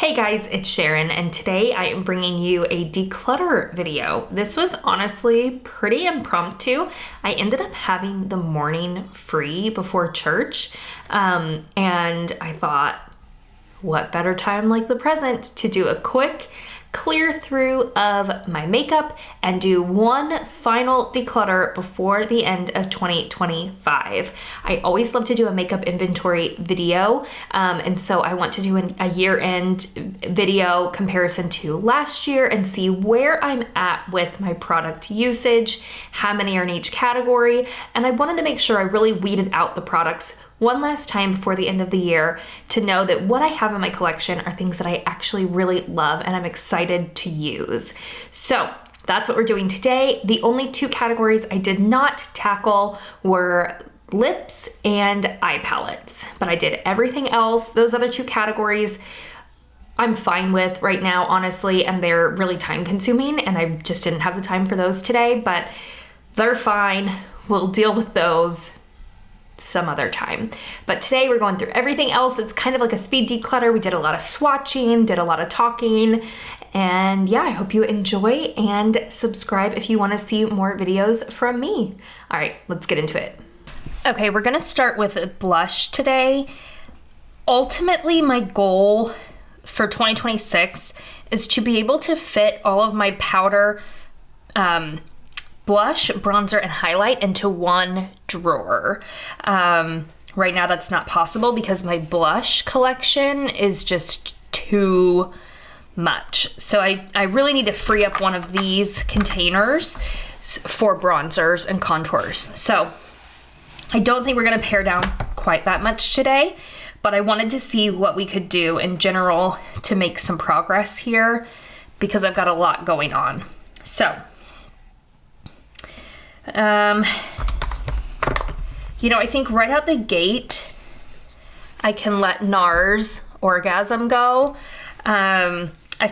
Hey guys, it's Sharon, and today I am bringing you a declutter video. This was honestly pretty impromptu. I ended up having the morning free before church, and I thought, what better time like the present to do a quick clear through of my makeup and do one final declutter before the end of 2025. I always love to do a makeup inventory video, and so I want to do a year-end video comparison to last year and see where I'm at with my product usage, how many are in each category, and I wanted to make sure I really weeded out the products one last time before the end of the year to know that what I have in my collection are things that I actually really love and I'm excited to use. So that's what we're doing today. The only two categories I did not tackle were lips and eye palettes, but I did everything else. Those other two categories I'm fine with right now, honestly, and they're really time consuming and I just didn't have the time for those today, but they're fine. We'll deal with those some other time. But today we're going through everything else. It's kind of like a speed declutter. We did a lot of swatching, did a lot of talking, and yeah, I hope you enjoy and subscribe if you want to see more videos from me. All right, let's get into it. Okay, we're gonna start with a blush today. Ultimately, my goal for 2026 is to be able to fit all of my powder, blush, bronzer, and highlight into one drawer. Right now that's not possible because my blush collection is just too much. So I really need to free up one of these containers for bronzers and contours. So I don't think we're gonna pare down quite that much today, but I wanted to see what we could do in general to make some progress here because I've got a lot going on. So you know, I think right out the gate, I can let NARS Orgasm go. I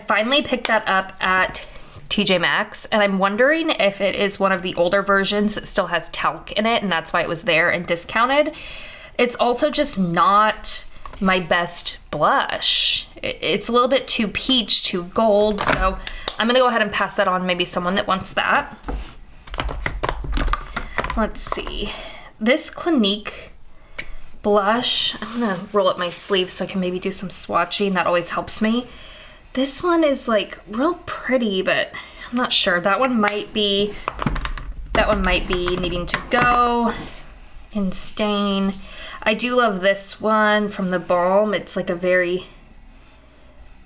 finally picked that up at TJ Maxx, and I'm wondering if it is one of the older versions that still has talc in it, and that's why it was there and discounted. It's also just not my best blush. It's a little bit too peach, too gold, so I'm gonna go ahead and pass that on to maybe someone that wants that. Let's see, this Clinique blush, I'm gonna roll up my sleeves so I can maybe do some swatching. That always helps me. This one is like real pretty, but I'm not sure. That one might be needing to go and stain. I do love this one from the Balm. It's like a very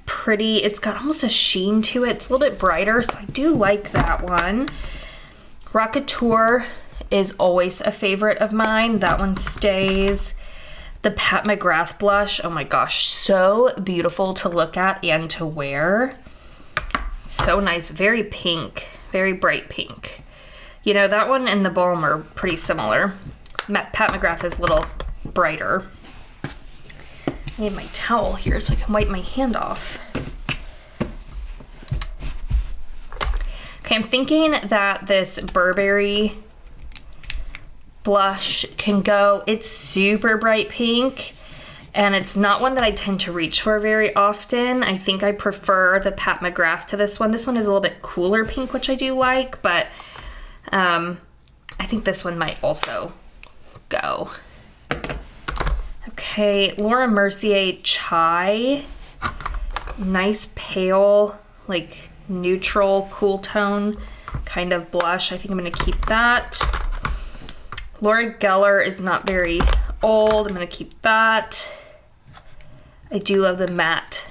pretty, it's got almost a sheen to it. It's a little bit brighter, so I do like that one. Rockateur is always a favorite of mine. That one stays. The Pat McGrath blush, oh my gosh, so beautiful to look at and to wear. So nice, very pink, very bright pink. You know, that one and the Balm are pretty similar. Pat McGrath is a little brighter. I need my towel here so I can wipe my hand off. Okay, I'm thinking that this Burberry blush can go. It's super bright pink, and it's not one that I tend to reach for very often. I think I prefer the Pat McGrath to this one. This one is a little bit cooler pink, which I do like, but I think this one might also go. Okay, Laura Mercier Chai. Nice pale, like neutral, cool tone kind of blush. I think I'm gonna keep that. Laura Geller is not very old. I'm gonna keep that. I do love the matte,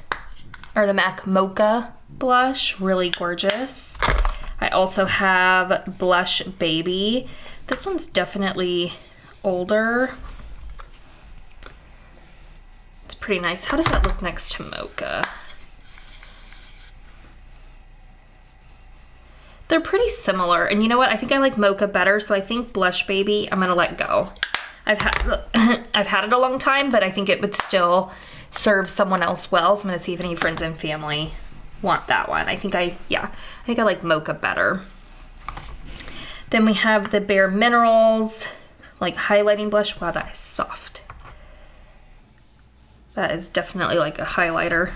or the MAC Mocha blush, really gorgeous. I also have Blush Baby. This one's definitely older. It's pretty nice. How does that look next to Mocha? They're pretty similar, and you know what? I think I like Mocha better, so I think Blush Baby I'm gonna let go. I've had it a long time, but I think it would still serve someone else well, so I'm gonna see if any friends and family want that one. I think I like Mocha better. Then we have the Bare Minerals, like highlighting blush. Wow, that is soft. That is definitely like a highlighter.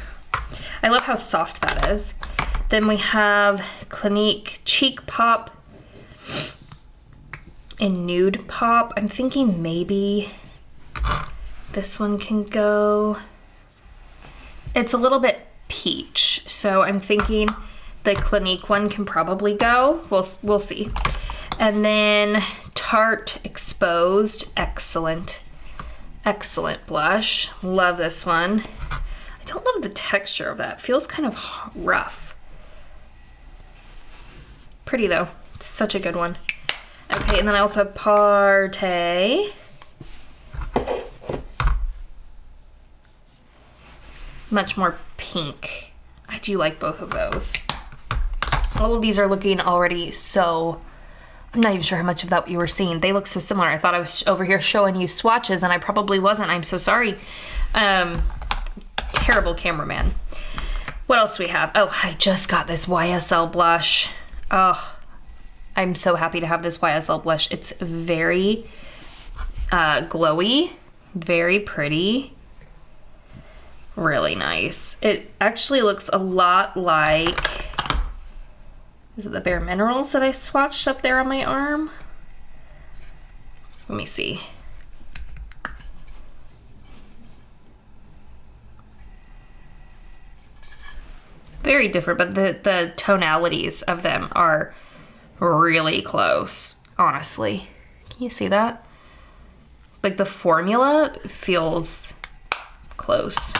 I love how soft that is. Then we have Clinique Cheek Pop in Nude Pop. I'm thinking maybe this one can go. It's a little bit peach, so I'm thinking the Clinique one can probably go. We'll see. And then Tarte Exposed, excellent blush. Love this one. I don't love the texture of that. Feels kind of rough. Pretty though. It's such a good one. Okay, and then I also have Partey. Much more pink. I do like both of those. All of these are looking already so, I'm not even sure how much of that you were seeing. They look so similar. I thought I was over here showing you swatches and I probably wasn't. I'm so sorry. Terrible cameraman. What else do we have? Oh, I just got this YSL blush. Oh, I'm so happy to have this YSL blush. It's very glowy, very pretty, really nice. It actually looks a lot like, is it the Bare Minerals that I swatched up there on my arm? Let me see. Very different, but the tonalities of them are really close, honestly. Can you see that? Like the formula feels close.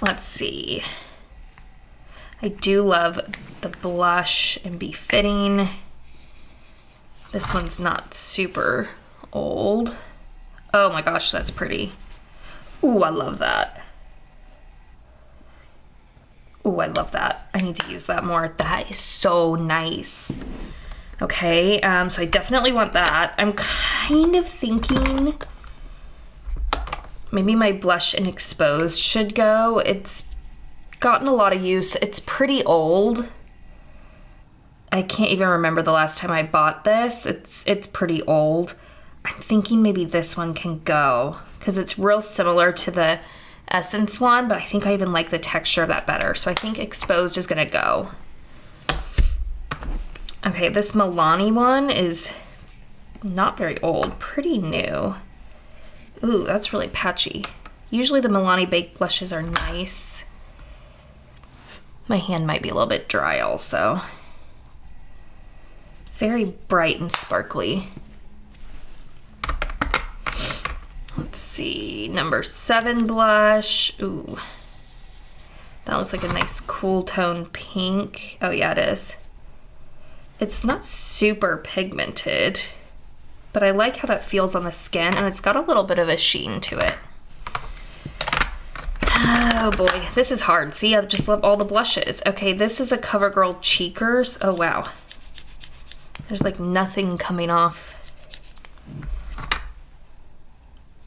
Let's see. I do love the blush and Be Fitting. This one's not super old. Oh my gosh, that's pretty. Ooh, I love that. Ooh, I love that. I need to use that more. That is so nice. Okay, so I definitely want that. I'm kind of thinking maybe my blush and Exposed should go. It's gotten a lot of use. It's pretty old. I can't even remember the last time I bought this. It's pretty old. I'm thinking maybe this one can go because it's real similar to the Essence one, but I think I even like the texture of that better. So I think Exposed is gonna go. Okay, this Milani one is not very old, pretty new. Ooh, that's really patchy. Usually the Milani baked blushes are nice. My hand might be a little bit dry also. Very bright and sparkly. Let's see, number 7 blush. Ooh, that looks like a nice cool tone pink. Oh yeah, it is. It's not super pigmented, but I like how that feels on the skin, and it's got a little bit of a sheen to it. Oh boy, this is hard. See, I just love all the blushes. Okay, this is a CoverGirl Cheekers. Oh wow. There's like nothing coming off.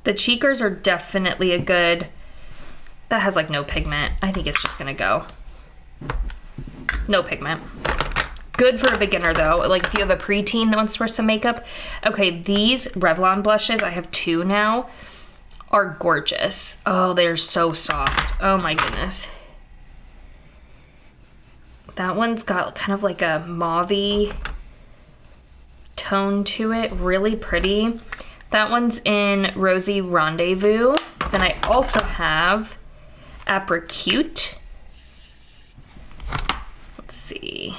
The Cheekers are definitely a good, that has like no pigment. I think it's just gonna go. No pigment. Good for a beginner though, like if you have a preteen that wants to wear some makeup. Okay, these Revlon blushes, I have 2 now, are gorgeous. Oh, they're so soft. Oh my goodness. That one's got kind of like a mauve-y tone to it, really pretty. That one's in Rosy Rendezvous. Then I also have Apricot. Let's see.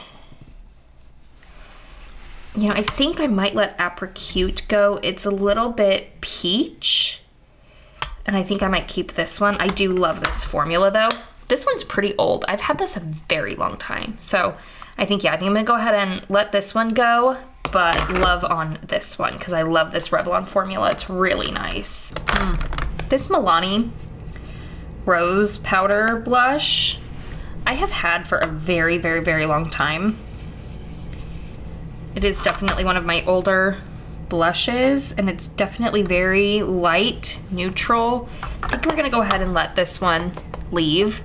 You know, I think I might let Apricot go. It's a little bit peach, and I think I might keep this one. I do love this formula though. This one's pretty old. I've had this a very long time. So I think, yeah, I think I'm gonna go ahead and let this one go, but love on this one because I love this Revlon formula. It's really nice. This Milani Rose Powder Blush, I have had for a very, very, very long time. It is definitely one of my older blushes, and it's definitely very light, neutral. I think we're gonna go ahead and let this one leave.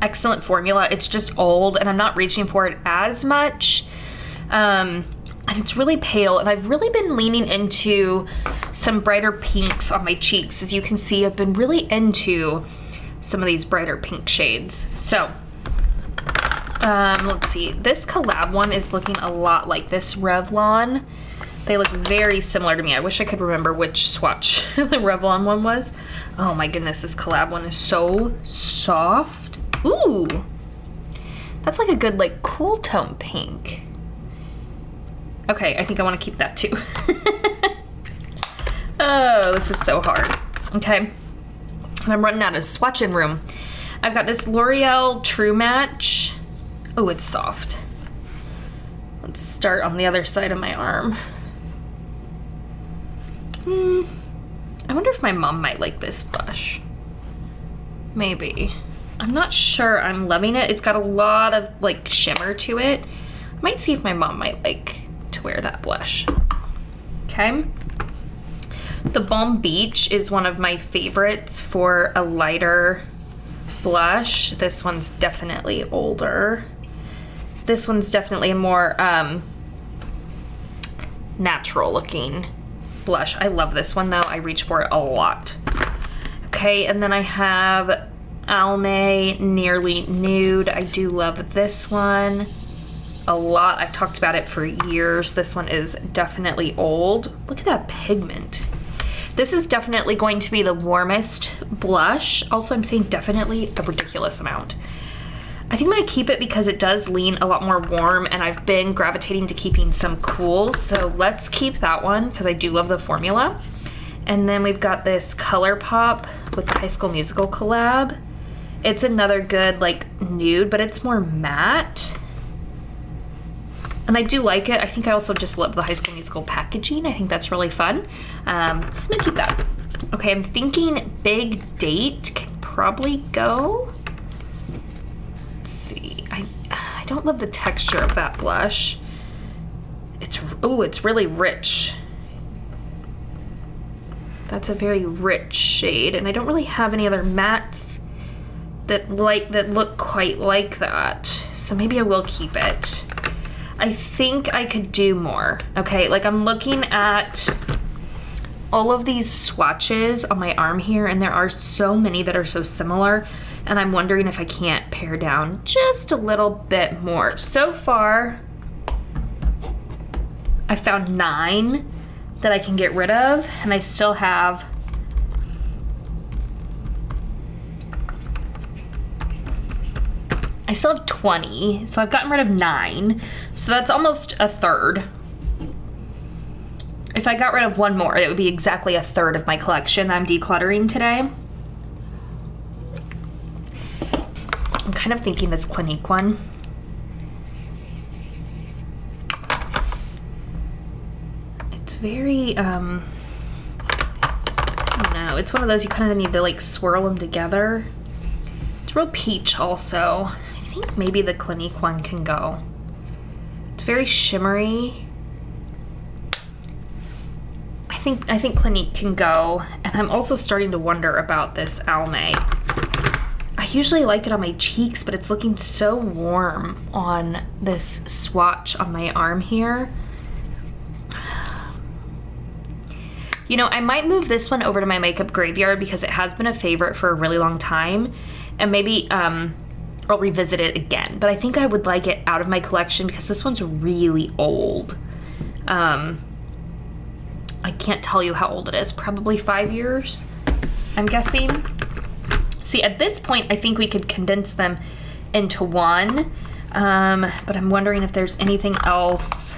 Excellent formula. It's just old, and I'm not reaching for it as much. and it's really pale, and I've really been leaning into some brighter pinks on my cheeks. As you can see, I've been really into some of these brighter pink shades. So let's see, this collab one is looking a lot like this Revlon. They look very similar to me. I wish I could remember which swatch the Revlon one was. Oh my goodness, this collab one is so soft. Ooh, that's like a good like cool tone pink. Okay, I think I want to keep that too. Oh, this is so hard. Okay, and I'm running out of swatching room. I've got this L'Oreal True Match. Oh, it's soft. Let's start on the other side of my arm. I wonder if my mom might like this blush. Maybe. I'm not sure I'm loving it. It's got a lot of like shimmer to it. I might see if my mom might like to wear that blush. Okay. The Balm Beach is one of my favorites for a lighter blush. This one's definitely older. This one's definitely a more natural looking blush. I love this one though. I reach for it a lot. Okay, and then I have Almay Nearly Nude. I do love this one a lot. I've talked about it for years. This one is definitely old. Look at that pigment. This is definitely going to be the warmest blush. Also, I'm saying definitely a ridiculous amount. I think I'm gonna keep it because it does lean a lot more warm, and I've been gravitating to keeping some cools. So let's keep that one because I do love the formula. And then we've got this ColourPop with the High School Musical collab. It's another good like nude, but it's more matte. And I do like it. I think I also just love the High School Musical packaging. I think that's really fun. I'm gonna keep that. Okay, I'm thinking Big Date can probably go. Let's see, I don't love the texture of that blush. It's really rich. That's a very rich shade, and I don't really have any other mattes that look quite like that. So maybe I will keep it. I think I could do more. Okay, like I'm looking at all of these swatches on my arm here, and there are so many that are so similar, and I'm wondering if I can't pare down just a little bit more. So far, I found 9 that I can get rid of, and I still have I still have 20, so I've gotten rid of 9, so that's almost a third. If I got rid of one more, it would be exactly a third of my collection that I'm decluttering today. I'm kind of thinking this Clinique one. It's very, I don't know, it's one of those you kind of need to like swirl them together. It's real peach also. I think maybe the Clinique one can go. It's very shimmery. I think Clinique can go, and I'm also starting to wonder about this Almay. I usually like it on my cheeks, but it's looking so warm on this swatch on my arm here. You know, I might move this one over to my makeup graveyard because it has been a favorite for a really long time, and maybe I'll revisit it again. But I think I would like it out of my collection because this one's really old. I can't tell you how old it is, probably 5 years, I'm guessing. See, at this point, I think we could condense them into one, but I'm wondering if there's anything else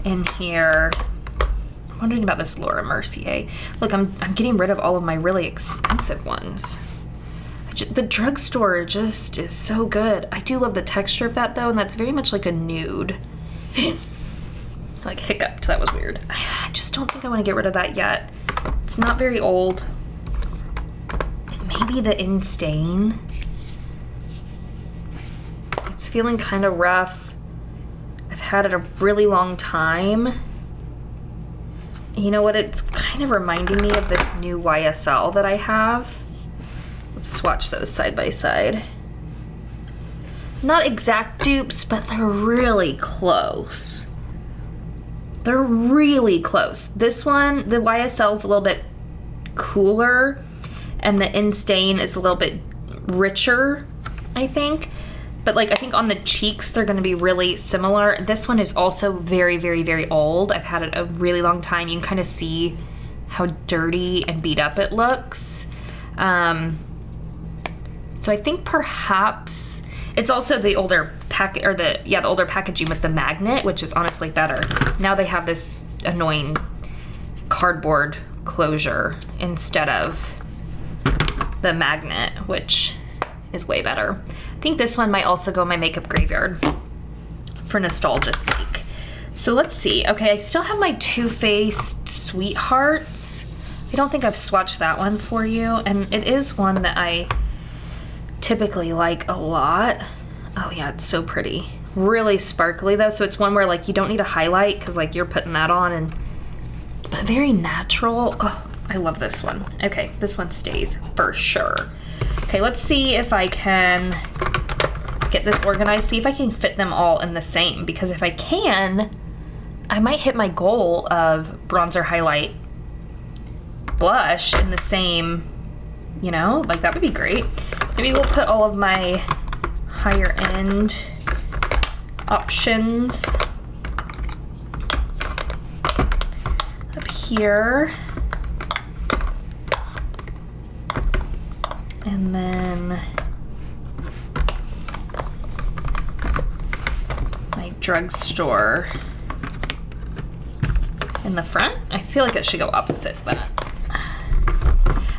in here. I'm wondering about this Laura Mercier. Look, I'm getting rid of all of my really expensive ones. The drugstore just is so good. I do love the texture of that though, and that's very much like a nude. Like hiccuped, that was weird. I just don't think I want to get rid of that yet. It's not very old. Maybe the In Stain. It's feeling kind of rough. I've had it a really long time. You know what, it's kind of reminding me of this new YSL that I have. Let's swatch those side by side. Not exact dupes, but they're really close. They're really close. This one, the YSL is a little bit cooler and the In Stain is a little bit richer, I think. But like, I think on the cheeks, they're gonna be really similar. This one is also very, very, very old. I've had it a really long time. You can kind of see how dirty and beat up it looks. So I think perhaps it's also the older pack, or the older packaging with the magnet, which is honestly better. Now they have this annoying cardboard closure instead of the magnet, which is way better. I think this one might also go in my makeup graveyard for nostalgia's sake. So let's see. Okay, I still have my Too Faced Sweethearts. I don't think I've swatched that one for you, and it is one that I typically like a lot. Oh yeah, it's so pretty. Really sparkly though, so it's one where like you don't need a highlight because like you're putting that on, but very natural. Oh, I love this one. Okay, this one stays for sure. Okay, let's see if I can get this organized, see if I can fit them all in the same, because if I can, I might hit my goal of bronzer, highlight, blush in the same, you know, like that would be great. Maybe we'll put all of my higher end options up here. And then my drugstore in the front. I feel like it should go opposite that.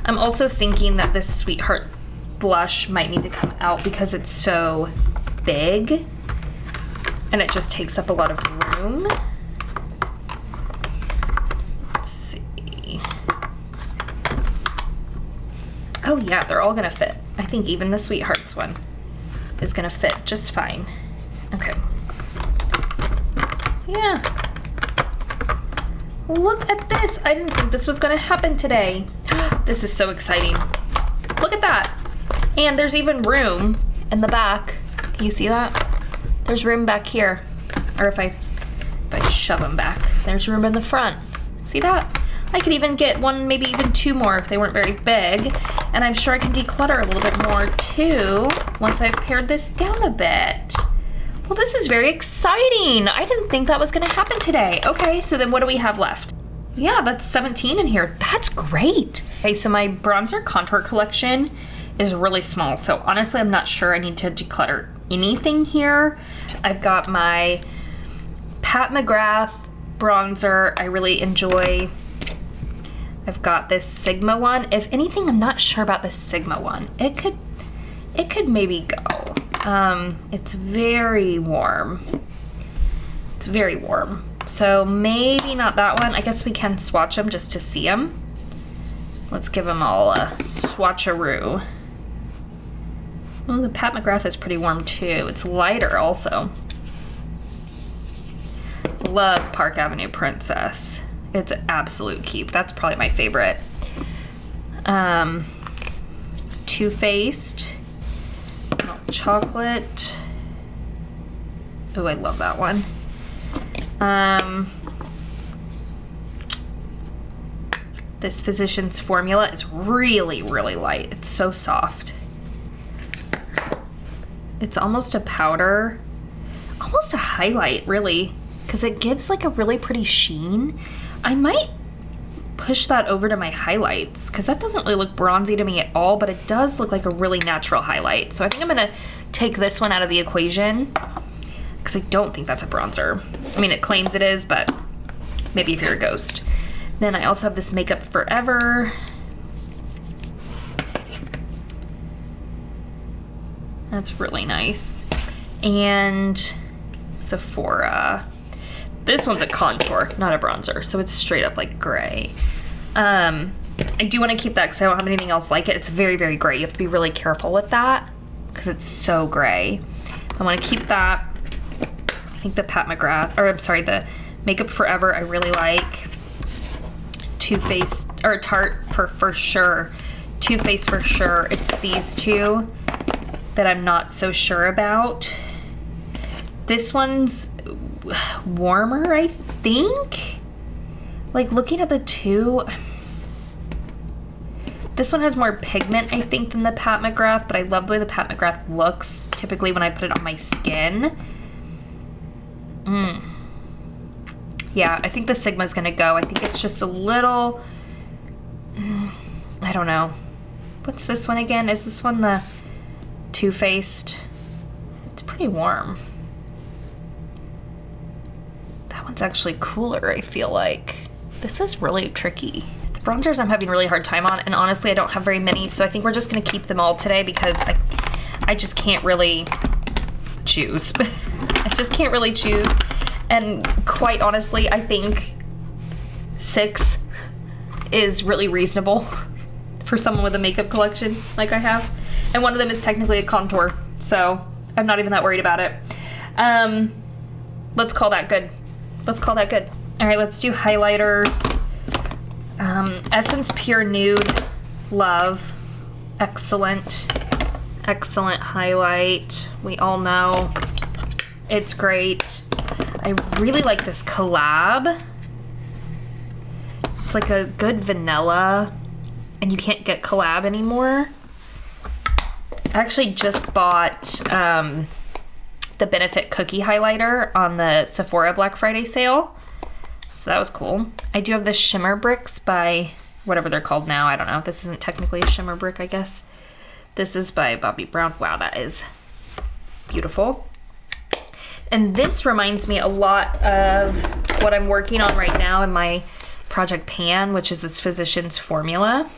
I'm also thinking that this Sweetheart blush might need to come out because it's so big and it just takes up a lot of room. Let's see. Oh yeah, they're all gonna fit. I think even the Sweethearts one is gonna fit just fine. Okay. Yeah. Look at this. I didn't think this was gonna happen today. This is so exciting. Look at that. And there's even room in the back. Can you see that? There's room back here. Or if I shove them back, there's room in the front. See that? I could even get one, maybe even two more if they weren't very big. And I'm sure I can declutter a little bit more too once I've pared this down a bit. Well, this is very exciting. I didn't think that was gonna happen today. Okay, so then what do we have left? Yeah, that's 17 in here. That's great. Okay, so my bronzer contour collection is really small. So honestly, I'm not sure I need to declutter anything here. I've got my Pat McGrath bronzer I really enjoy. I've got this Sigma one. If anything, I'm not sure about this Sigma one. It could maybe go. It's very warm. It's very warm. So maybe not that one. I guess we can swatch them just to see them. Let's give them all a swatcheroo. Well, the Pat McGrath is pretty warm too. It's lighter also. Love Park Avenue Princess. It's an absolute keep. That's probably my favorite. Too Faced. Milk chocolate. Oh, I love that one. This Physicians Formula is really, really light. It's so soft. It's almost a powder, almost a highlight, really, because it gives like a really pretty sheen. I might push that over to my highlights because that doesn't really look bronzy to me at all, but it does look like a really natural highlight. So I think I'm gonna take this one out of the equation because I don't think that's a bronzer. I mean, it claims it is, but maybe if you're a ghost. Then I also have this Makeup Forever. That's really nice. And Sephora. This one's a contour, not a bronzer, so it's straight up like gray. I do want to keep that because I don't have anything else like it. It's very, very gray. You have to be really careful with that because it's so gray. I want to keep that. I think the Pat McGrath, or I'm sorry, the Makeup Forever I really like. Too Faced, or Tarte for sure. Too Faced for sure. It's these two that I'm not so sure about. This one's warmer, I think, like looking at the two, this one has more pigment, I think, than the Pat McGrath, but I love the way the Pat McGrath looks typically when I put it on my skin. Yeah, I think the Sigma's gonna go. I think it's just a little, I don't know. What's this one again? Is this one the Too Faced? It's pretty warm. That one's actually cooler, I feel like. This is really tricky. The bronzers I'm having a really hard time on, and honestly I don't have very many, so I think we're just gonna keep them all today because I just can't really choose. I just can't really choose, and quite honestly I think 6 is really reasonable for someone with a makeup collection like I have, and one of them is technically a contour, so I'm not even that worried about it. Let's call that good. Let's call that good. All right, let's do highlighters. Essence Pure Nude, love, excellent highlight. We all know it's great. I really like this collab. It's like a good vanilla, and you can't get collab anymore. I actually just bought the Benefit Cookie Highlighter on the Sephora Black Friday sale. So that was cool. I do have the Shimmer Bricks by whatever they're called now. I don't know. This isn't technically a shimmer brick, I guess. This is by Bobbi Brown. Wow, that is beautiful. And this reminds me a lot of what I'm working on right now in my Project Pan, which is this Physicians Formula.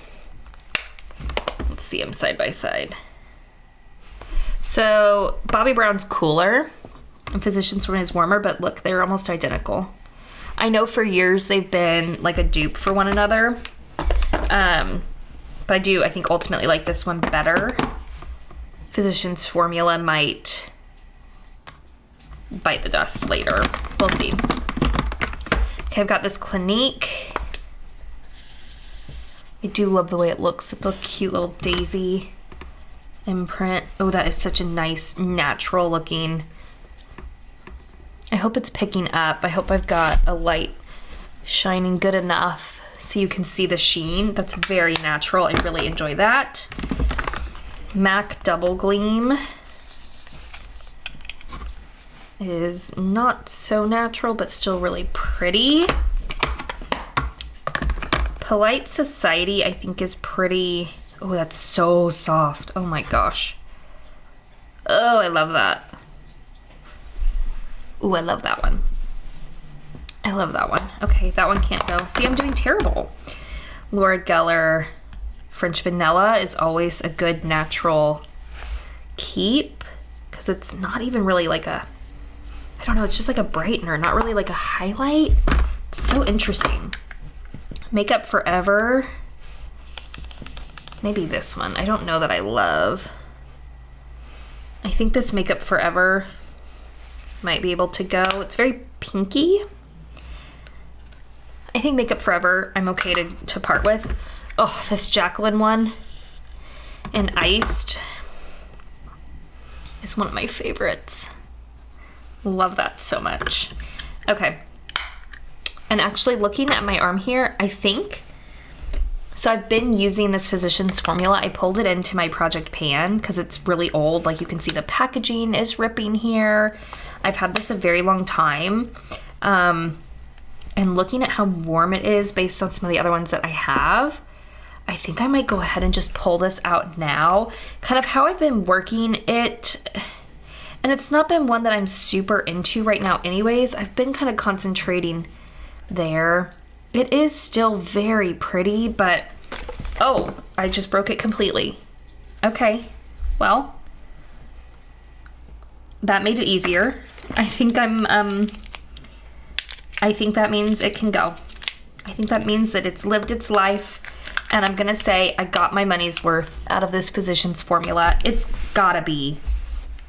Let's see them side by side. So Bobbi Brown's cooler and Physicians Formula is warmer, but look, they're almost identical. I know for years they've been like a dupe for one another, but I think ultimately like this one better. Physicians Formula might bite the dust later. We'll see. Okay, I've got this Clinique. I do love the way it looks with the cute little daisy imprint. Oh, that is such a nice natural looking. I hope it's picking up. I hope I've got a light shining good enough so you can see the sheen. That's very natural. I really enjoy that. MAC Double Gleam is not so natural, but still really pretty. Polite Society, I think, is pretty. Oh, that's so soft. Oh my gosh. Oh, I love that. Ooh, I love that one. I love that one. Okay, that one can't go. See, I'm doing terrible. Laura Geller French Vanilla is always a good natural keep because it's not even really like a, I don't know, it's just like a brightener, not really like a highlight. It's so interesting. Makeup Forever. Maybe this one. I don't know that I love. I think this Makeup Forever might be able to go. It's very pinky. I think Makeup Forever I'm okay to part with. Oh, this Jacqueline one in Iced is one of my favorites. Love that so much. Okay. And actually looking at my arm here, I think, so I've been using this Physicians Formula. I pulled it into my Project Pan because it's really old. Like you can see the packaging is ripping here. I've had this a very long time. And looking at how warm it is based on some of the other ones that I have, I think I might go ahead and just pull this out now. Kind of how I've been working it, and it's not been one that I'm super into right now anyways. I've been kind of concentrating there. It is still very pretty, but oh, I just broke it completely. Okay, well, that made it easier. I think I think that means it can go. I think that means that it's lived its life, and I'm gonna say I got my money's worth out of this Physicians Formula. It's gotta be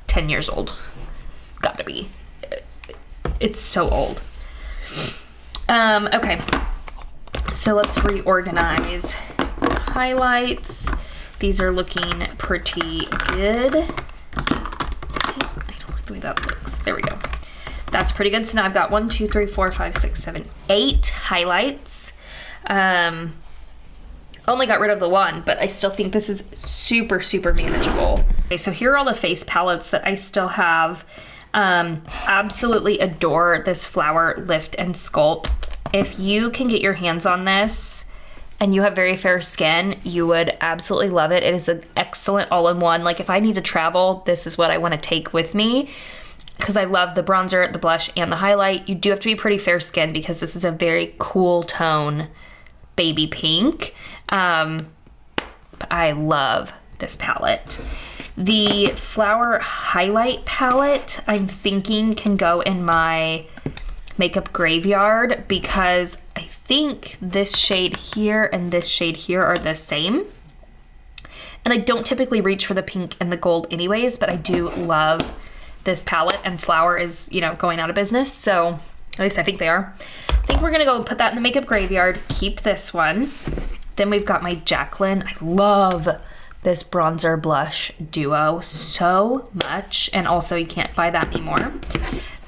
10 years old. Gotta be. It's so old. Okay, so let's reorganize highlights. These are looking pretty good. I don't like the way that looks. There we go. that's pretty good. So now I've got 1, 2, 3, 4, 5, 6, 7, 8 highlights. Only got rid of the one, but I still think this is super, super manageable. Okay, so here are all the face palettes that I still have. Absolutely adore this Flower Lift and Sculpt. If you can get your hands on this and you have very fair skin, you would absolutely love it. It is an excellent all-in-one. Like if I need to travel, this is what I want to take with me, because I love the bronzer, the blush, and the highlight. You do have to be pretty fair skin because this is a very cool tone baby pink. But I love this palette. The Flower Highlight palette, I'm thinking can go in my makeup graveyard because I think this shade here and this shade here are the same. And I don't typically reach for the pink and the gold anyways, but I do love this palette, and Flower is, you know, going out of business. So at least I think they are. I think we're gonna go put that in the makeup graveyard, keep this one. Then we've got my Jaclyn. I love this bronzer blush duo so much, and also you can't buy that anymore.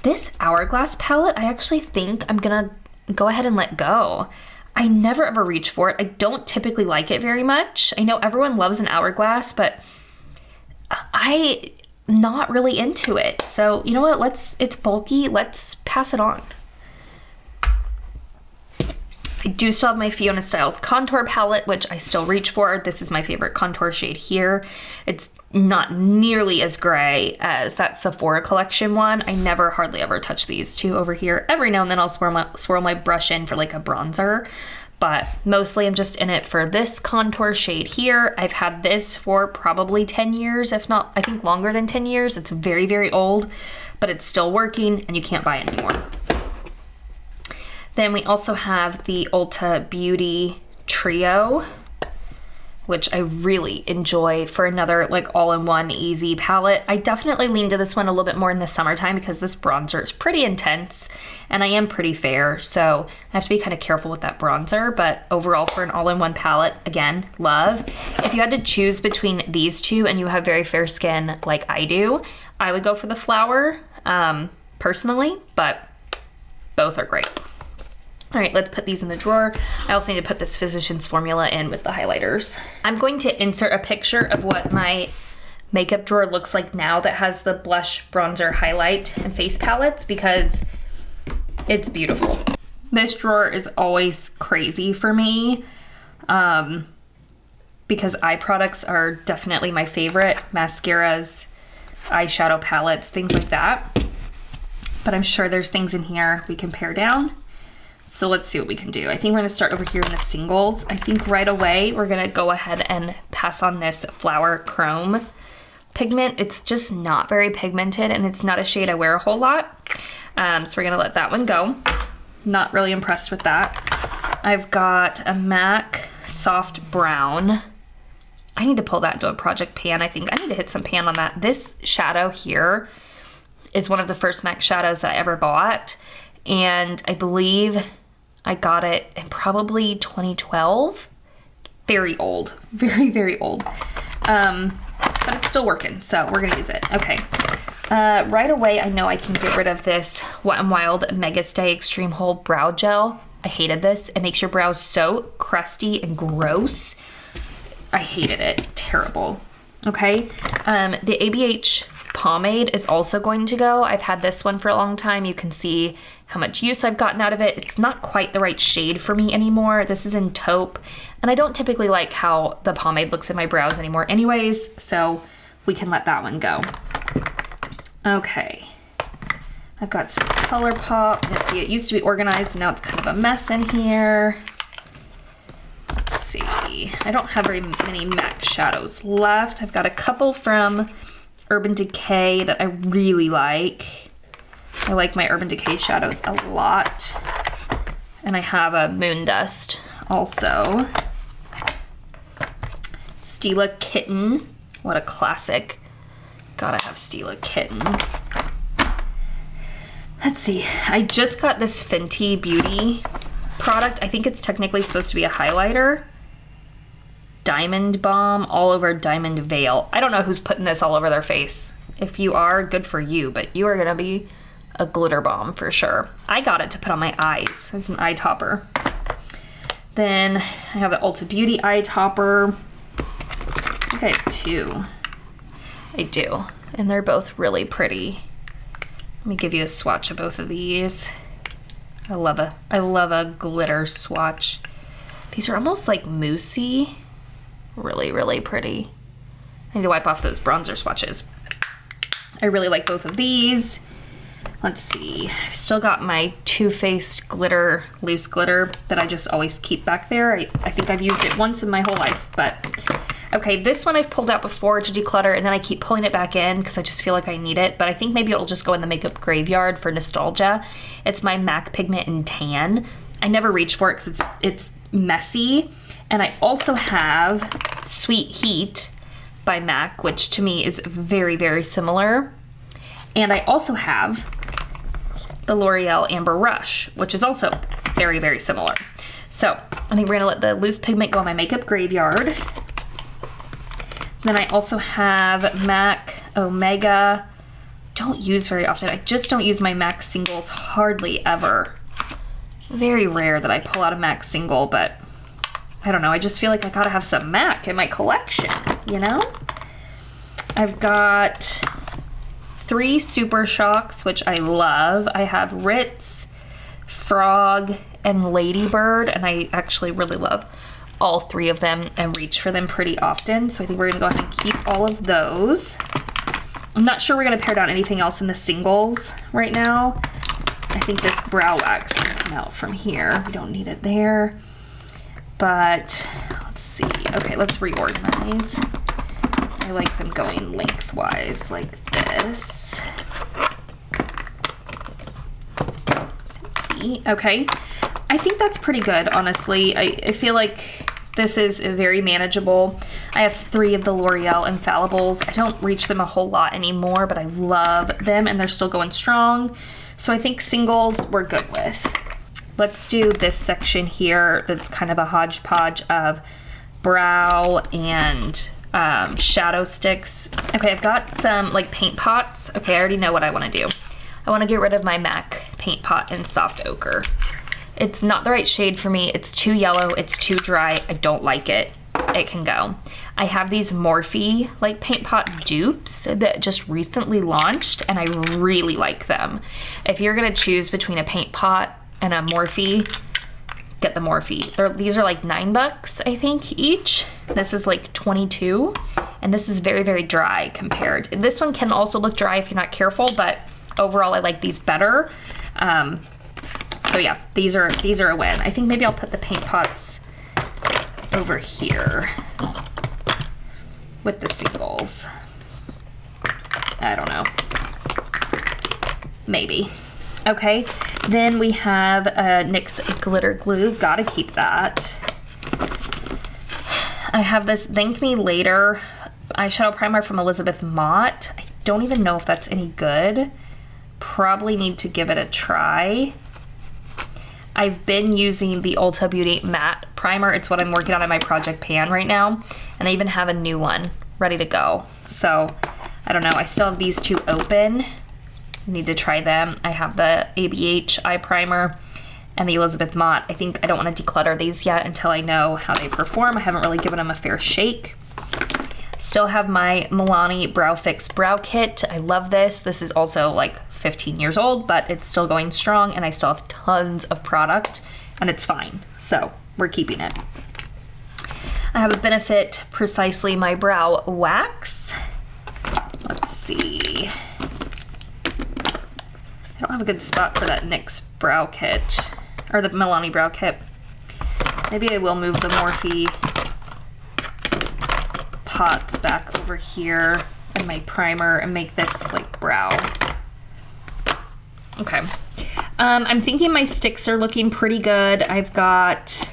This Hourglass palette, I actually think I'm gonna go ahead and let go. I never ever reach for it. I don't typically like it very much. I know everyone loves an Hourglass, but I'm not really into it. So you know what, it's bulky, let's pass it on. I do still have my Fiona Styles contour palette, which I still reach for. This is my favorite contour shade here. It's not nearly as gray as that Sephora collection one. I never hardly ever touch these two over here. Every now and then I'll swirl my brush in for like a bronzer, but mostly I'm just in it for this contour shade here. I've had this for probably 10 years, if not, I think longer than 10 years. It's very, very old, but it's still working and you can't buy it anymore. Then we also have the Ulta Beauty Trio, which I really enjoy for another like all-in-one easy palette. I definitely lean to this one a little bit more in the summertime because this bronzer is pretty intense and I am pretty fair, so I have to be kind of careful with that bronzer, but overall for an all-in-one palette, again, love. If you had to choose between these two and you have very fair skin like I do, I would go for the Flower personally, but both are great. All right, let's put these in the drawer. I also need to put this Physicians Formula in with the highlighters. I'm going to insert a picture of what my makeup drawer looks like now that has the blush, bronzer, highlight, and face palettes because it's beautiful. This drawer is always crazy for me because eye products are definitely my favorite. Mascaras, eyeshadow palettes, things like that. But I'm sure there's things in here we can pare down. So let's see what we can do. I think we're gonna start over here in the singles. I think right away we're gonna go ahead and pass on this Flower Chrome pigment. It's just not very pigmented and it's not a shade I wear a whole lot. So we're gonna let that one go. Not really impressed with that. I've got a MAC Soft Brown. I need to pull that into a project pan. I think I need to hit some pan on that. This shadow here is one of the first MAC shadows that I ever bought. And I believe I got it in probably 2012. Very old, very, very old. But it's still working, so we're gonna use it. Okay, right away I know I can get rid of this Wet n Wild Mega Stay Extreme Hold Brow Gel. I hated this. It makes your brows so crusty and gross. I hated it, terrible. Okay, the ABH pomade is also going to go. I've had this one for a long time. You can see how much use I've gotten out of it. It's not quite the right shade for me anymore. This is in taupe, and I don't typically like how the pomade looks in my brows anymore anyways, so we can let that one go. Okay, I've got some ColourPop. Let's see, it used to be organized, now it's kind of a mess in here. Let's see, I don't have very many MAC shadows left. I've got a couple from Urban Decay that I really like. I like my Urban Decay shadows a lot. And I have a Moon Dust also. Stila Kitten. What a classic. Gotta have Stila Kitten. Let's see. I just got this Fenty Beauty product. I think it's technically supposed to be a highlighter. Diamond Balm All Over Diamond Veil. I don't know who's putting this all over their face. If you are, good for you, but you are gonna be a glitter bomb for sure. I got it to put on my eyes. It's an eye topper. Then I have the Ulta Beauty eye topper. I think I have 2. I do, and they're both really pretty. Let me give you a swatch of both of these. I love a glitter swatch. These are almost like moussey. Really, really pretty. I need to wipe off those bronzer swatches. I really like both of these. Let's see, I've still got my Too Faced glitter, loose glitter that I just always keep back there. I think I've used it once in my whole life, but okay, this one I've pulled out before to declutter, and then I keep pulling it back in because I just feel like I need it, but I think maybe it'll just go in the makeup graveyard for nostalgia. It's my MAC Pigment in Tan. I never reach for it because it's messy, and I also have Sweet Heat by MAC, which to me is very, very similar. And I also have the L'Oreal Amber Rush, which is also very, very similar. So I think we're gonna let the loose pigment go in my makeup graveyard. Then I also have MAC Omega. Don't use very often. I just don't use my MAC singles hardly ever. Very rare that I pull out a MAC single, but I don't know. I just feel like I gotta have some MAC in my collection, you know? I've got 3 Super Shocks, which I love. I have Ritz, Frog, and Ladybird, and I actually really love all 3 of them and reach for them pretty often. So I think we're gonna go ahead and keep all of those. I'm not sure we're gonna pare down anything else in the singles right now. I think this brow wax can come out from here. We don't need it there. But let's see. Okay, let's reorganize. I like them going lengthwise like this. Okay, I think that's pretty good, honestly. I feel like this is very manageable. I have 3 of the L'Oreal Infallibles. I don't reach them a whole lot anymore, but I love them and they're still going strong. So I think singles we're good with. Let's do this section here that's kind of a hodgepodge of brow and shadow sticks. Okay, I've got some like paint pots. Okay, I already know what I want to do. I want to get rid of my MAC paint pot in soft ochre. It's not the right shade for me. It's too yellow, it's too dry. I don't like it. It can go. I have these Morphe like paint pot dupes that just recently launched and I really like them. If you're gonna choose between a paint pot and a Morphe, get the Morphe. These are like $9, I think, each. This is like 22, and this is very, very dry compared. This one can also look dry if you're not careful, but overall I like these better. So yeah, these are a win. I think maybe I'll put the paint pots over here with the singles. I don't know. Maybe. Okay, then we have NYX glitter glue. Gotta keep that. I have this Thank Me Later eyeshadow primer from Elizabeth Mott. I don't even know if that's any good. Probably need to give it a try. I've been using the Ulta Beauty matte primer. It's what I'm working on in my project pan right now. And I even have a new one ready to go. So I don't know, I still have these 2 open. Need to try them. I have the ABH eye primer and the Elizabeth Mott. I think I don't want to declutter these yet until I know how they perform. I haven't really given them a fair shake. Still have my Milani Brow Fix Brow Kit. I love this. This is also like 15 years old, but it's still going strong and I still have tons of product and it's fine. So we're keeping it. I have a Benefit Precisely My Brow Wax. Let's see. I don't have a good spot for that NYX brow kit, or the Milani brow kit. Maybe I will move the Morphe pots back over here in my primer and make this like brow. Okay. I'm thinking my sticks are looking pretty good. I've got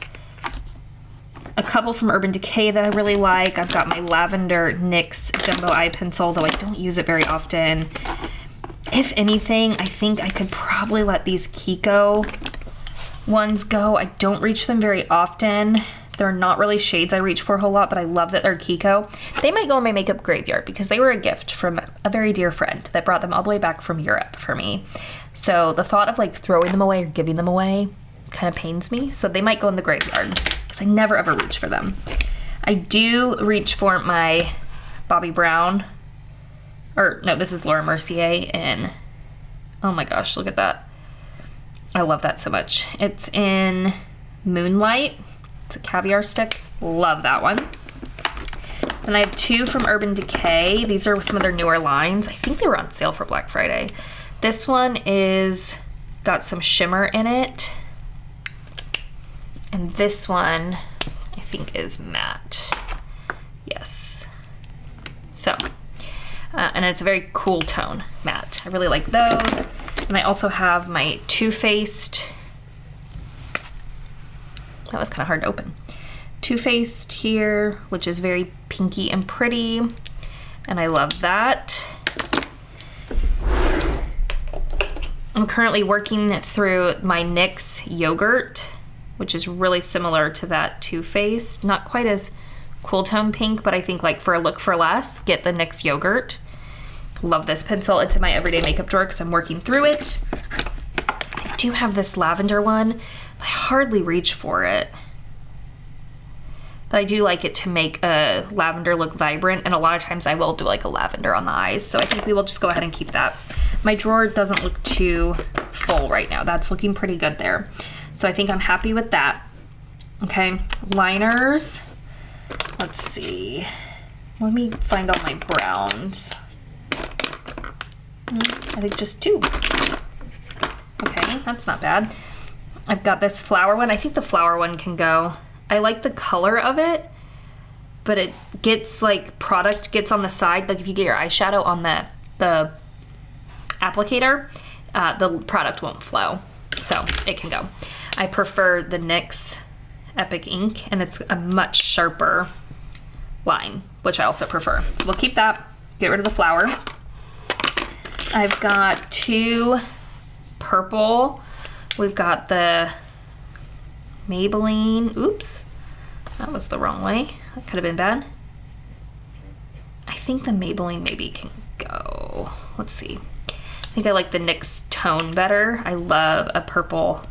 a couple from Urban Decay that I really like. I've got my Lavender NYX Jumbo Eye Pencil, though I don't use it very often. If anything, I think I could probably let these Kiko ones go. I don't reach them very often. They're not really shades I reach for a whole lot, but I love that they're Kiko. They might go in my makeup graveyard because they were a gift from a very dear friend that brought them all the way back from Europe for me. So the thought of like throwing them away or giving them away kind of pains me. So they might go in the graveyard because I never ever reach for them. I do reach for my Bobbi Brown, or no, this is Laura Mercier, and oh my gosh, look at that. I love that so much. It's in Moonlight. It's a caviar stick. Love that one. And I have two from Urban Decay. These are some of their newer lines. I think they were on sale for Black Friday. This one is got some shimmer in it. And this one I think is matte. Yes. So, and it's a very cool tone, matte. I really like those. And I also have my Too Faced. That was kind of hard to open. Too Faced here, which is very pinky and pretty. And I love that. I'm currently working through my NYX yogurt, which is really similar to that Too Faced. Not quite as cool tone pink, but I think like for a look for less, get the NYX yogurt. Love this pencil. It's in my everyday makeup drawer because I'm working through it. I do have this lavender one, but I hardly reach for it. But I do like it to make a lavender look vibrant, and a lot of times I will do like a lavender on the eyes. So I think we will just go ahead and keep that. My drawer doesn't look too full right now. That's looking pretty good there. So I think I'm happy with that. Okay, liners. Let's see. Let me find all my browns. I think just two. Okay, that's not bad. I've got this flower one. I think the flower one can go. I like the color of it, but it gets like product gets on the side. Like if you get your eyeshadow on the applicator, the product won't flow. So it can go. I prefer the NYX Epic Ink, and it's a much sharper line, which I also prefer. So we'll keep that, get rid of the flower. I've got two purple. We've got the Maybelline. Oops, that was the wrong way. That could have been bad. I think the Maybelline maybe can go. Let's see. I think I like the NYX tone better. I love a purple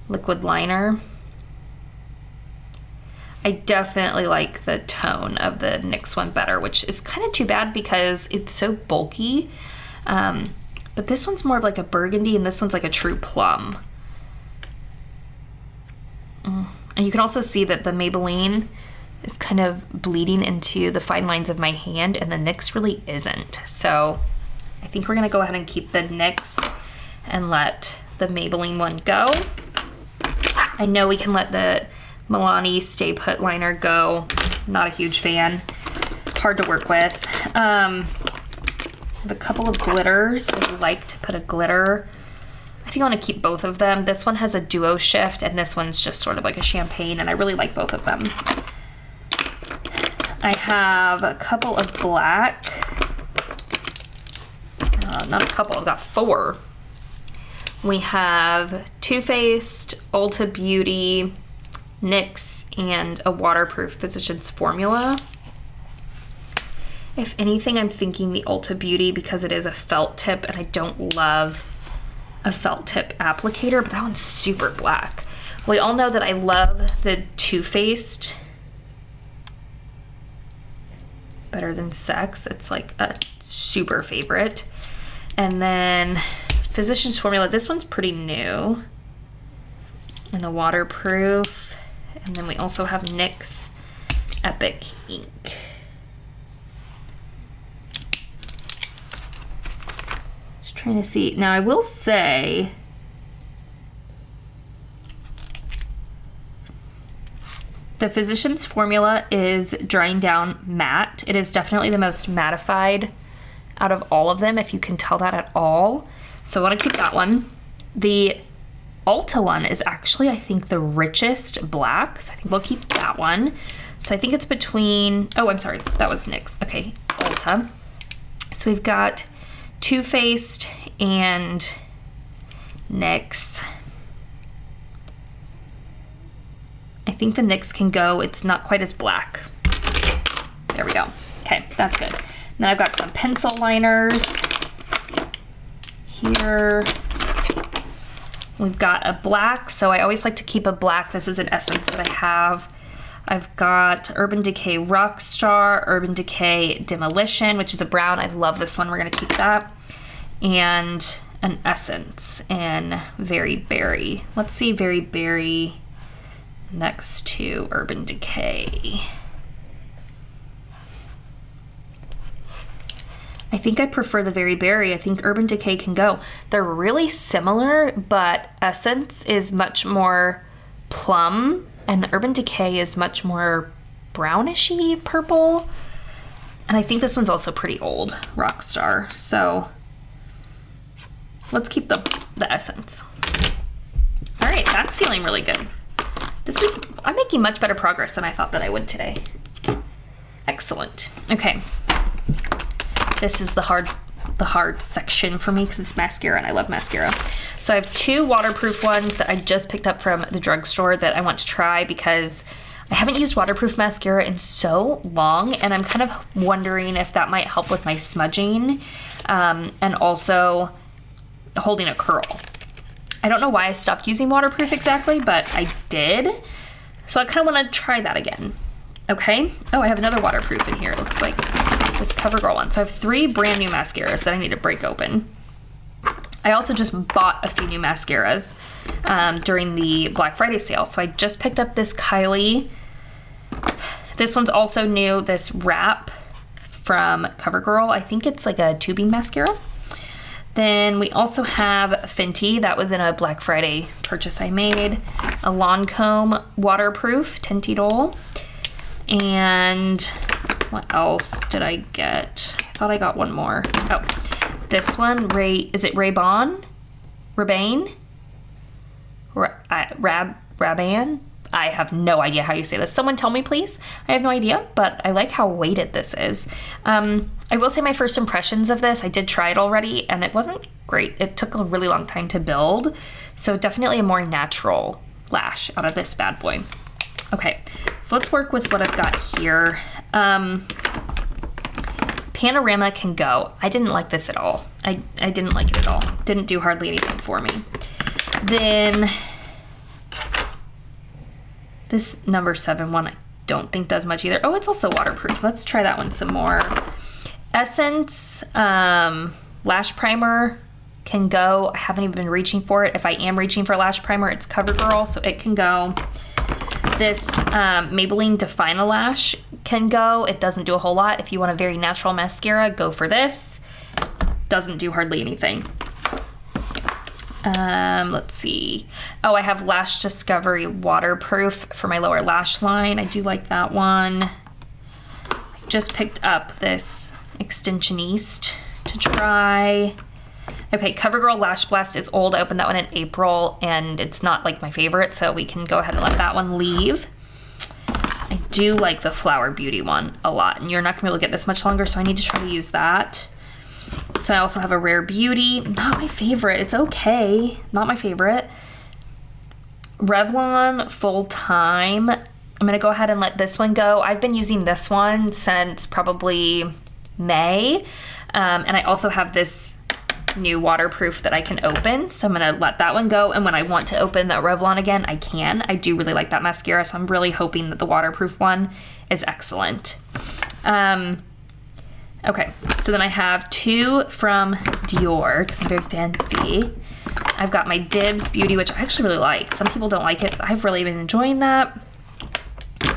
liquid liner. I definitely like the tone of the NYX one better, which is kind of too bad because it's so bulky. But this one's more of like a burgundy, and this one's like a true plum. And you can also see that the Maybelline is kind of bleeding into the fine lines of my hand, and the NYX really isn't. So I think we're gonna go ahead and keep the NYX and let the Maybelline one go. I know we can let the Milani Stay Put liner go. Not a huge fan. Hard to work with. A couple of glitters. I would like to put a glitter. I think I want to keep both of them. This one has a duo shift, and this one's just sort of like a champagne, and I really like both of them. I have a couple of black. Not a couple, I've got four. We have Too Faced, Ulta Beauty, NYX, and a waterproof Physicians Formula. If anything, I'm thinking the Ulta Beauty because it is a felt tip, and I don't love a felt tip applicator, but that one's super black. We all know that I love the Too Faced Better Than Sex. It's like a super favorite. And then Physicians Formula, this one's pretty new. And the waterproof. And then we also have NYX Epic Ink. Trying to see. Now I will say the Physicians Formula is drying down matte. It is definitely the most mattified out of all of them, if you can tell that at all. So I want to keep that one. The Ulta one is actually, I think, the richest black, so I think we'll keep that one. So I think it's between, oh, I'm sorry, that was NYX. Okay, Ulta. So we've got Too Faced and NYX. I think the NYX can go. It's not quite as black. There we go. Okay, that's good. Then I've got some pencil liners here. We've got a black, so I always like to keep a black. This is an essence that I have. I've got Urban Decay Rockstar, Urban Decay Demolition, which is a brown. I love this one. We're gonna keep that. And an essence in Very Berry. Let's see Very Berry next to Urban Decay. I think I prefer the Very Berry. I think Urban Decay can go. They're really similar, but Essence is much more plum and the Urban Decay is much more brownishy purple. And I think this one's also pretty old, Rockstar. So let's keep the Essence. All right, that's feeling really good. I'm making much better progress than I thought that I would today. Excellent. Okay. This is the hard section for me because it's mascara and I love mascara. So I have 2 waterproof ones that I just picked up from the drugstore that I want to try because I haven't used waterproof mascara in so long and I'm kind of wondering if that might help with my smudging and also holding a curl. I don't know why I stopped using waterproof exactly, but I did. So I kind of want to try that again. Okay. Oh, I have another waterproof in here. It looks like this CoverGirl one. So I have 3 brand new mascaras that I need to break open. I also just bought a few new mascaras during the Black Friday sale. So I just picked up this Kylie. This one's also new, this wrap from CoverGirl. I think it's like a tubing mascara. Then we also have Fenty. That was in a Black Friday purchase I made. A Lancome waterproof Tinty Doll. And what else did I get? I thought I got one more. Oh, this one, is it Ray-Ban? Rabanne? Rabanne? I have no idea how you say this. Someone tell me, please. I have no idea, but I like how weighted this is. I will say my first impressions of this, I did try it already, and it wasn't great. It took a really long time to build, so definitely a more natural lash out of this bad boy. Okay, so let's work with what I've got here. Panorama can go. I didn't like this at all. I didn't like it at all. Didn't do hardly anything for me. Then this number 7 one I don't think does much either. Oh, it's also waterproof. Let's try that one some more. Essence lash primer can go. I haven't even been reaching for it. If I am reaching for a lash primer, it's CoverGirl, so it can go. This Maybelline Define-A-Lash can go. It doesn't do a whole lot. If you want a very natural mascara, go for this. Doesn't do hardly anything. Let's see. Oh, I have Lash Discovery Waterproof for my lower lash line. I do like that one. I just picked up this Extensioniste to try. Okay, CoverGirl Lash Blast is old. I opened that one in April and it's not like my favorite, so we can go ahead and let that one leave. I do like the Flower Beauty one a lot, and you're not gonna be able to get this much longer, so I need to try to use that. So I also have a Rare Beauty. Not my favorite. It's okay. Not my favorite. Revlon Full Time. I'm gonna go ahead and let this one go. I've been using this one since probably May. And I also have this new waterproof that I can open. So I'm gonna let that one go. And when I want to open the Revlon again, I can. I do really like that mascara. So I'm really hoping that the waterproof one is excellent. Okay, so then I have 2 from Dior, because I'm very fancy. I've got my Dibs Beauty, which I actually really like. Some people don't like it, but I've really been enjoying that.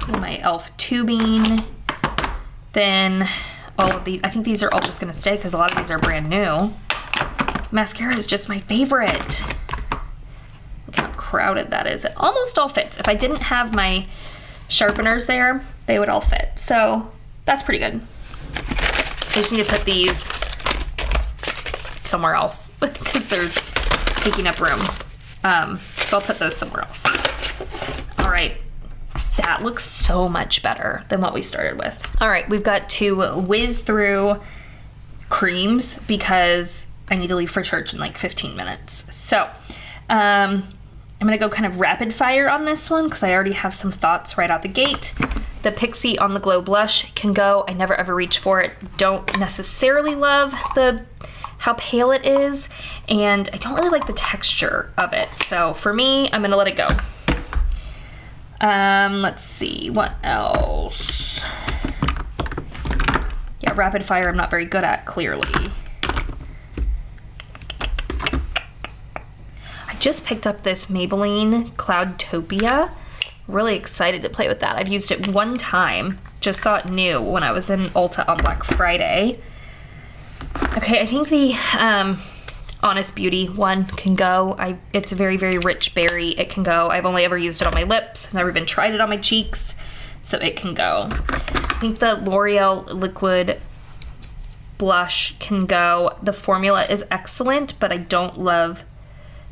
My e.l.f. tubing. Then all of these, I think these are all just gonna stay because a lot of these are brand new. Mascara is just my favorite. Look how crowded that is. It almost all fits. If I didn't have my sharpeners there, they would all fit. So that's pretty good. I just need to put these somewhere else because they're taking up room. So I'll put those somewhere else. All right, that looks so much better than what we started with. All right, we've got to whiz through creams because I need to leave for church in like 15 minutes. So I'm gonna go kind of rapid fire on this one because I already have some thoughts right out the gate. The Pixie On The Glow blush can go. I never ever reach for it. Don't necessarily love how pale it is, and I don't really like the texture of it. So for me, I'm gonna let it go. Let's see, what else? Yeah, rapid fire I'm not very good at, clearly. I just picked up this Maybelline Cloudtopia. Really excited to play with that. I've used it one time, just saw it new when I was in Ulta on Black Friday. Okay, I think the Honest Beauty one can go. It's very, very rich berry. It can go. I've only ever used it on my lips, never even tried it on my cheeks, so it can go. I think the L'Oreal Liquid blush can go. The formula is excellent, but I don't love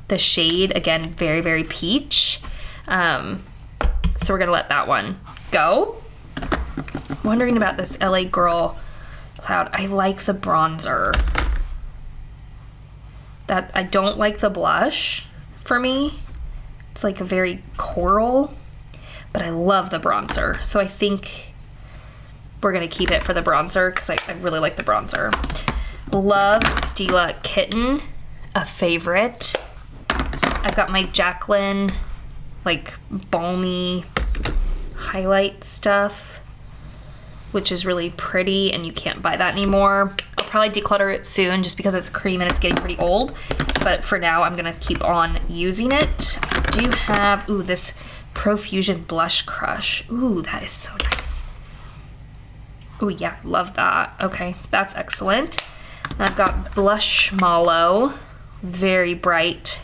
the shade. Again, very, very peach. So we're gonna let that one go. I'm wondering about this LA Girl Cloud. I like the bronzer. That I don't like the blush for me. It's like a very coral, but I love the bronzer. So I think we're gonna keep it for the bronzer because I really like the bronzer. Love Stila Kitten, a favorite. I've got my Jaclyn like balmy highlight stuff, which is really pretty, and you can't buy that anymore. I'll probably declutter it soon just because it's cream and it's getting pretty old, but for now I'm gonna keep on using it. I do have, ooh, this Profusion Blush Crush. Ooh, that is so nice. Ooh, yeah, love that. Okay, that's excellent. And I've got Blush Mallow, very bright.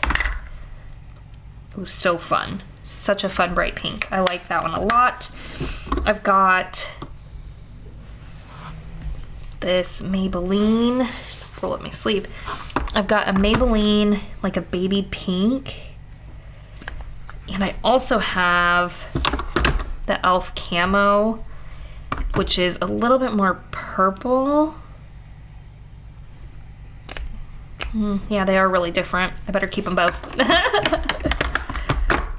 Ooh, so fun. Such a fun bright pink. I like that one a lot. I've got this Maybelline, roll up my sleeve. I've got a Maybelline, like a baby pink. And I also have the e.l.f. Camo, which is a little bit more purple. Yeah, they are really different. I better keep them both.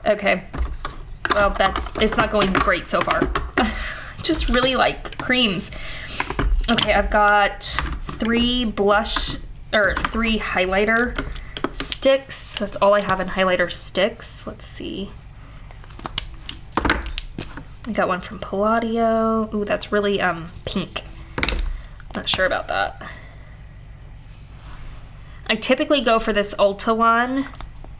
Okay, well, it's not going great so far. Just really like creams. Okay, I've got 3 highlighter sticks. That's all I have in highlighter sticks. Let's see. I got one from Palladio. Ooh, that's really pink. Not sure about that. I typically go for this Ulta one,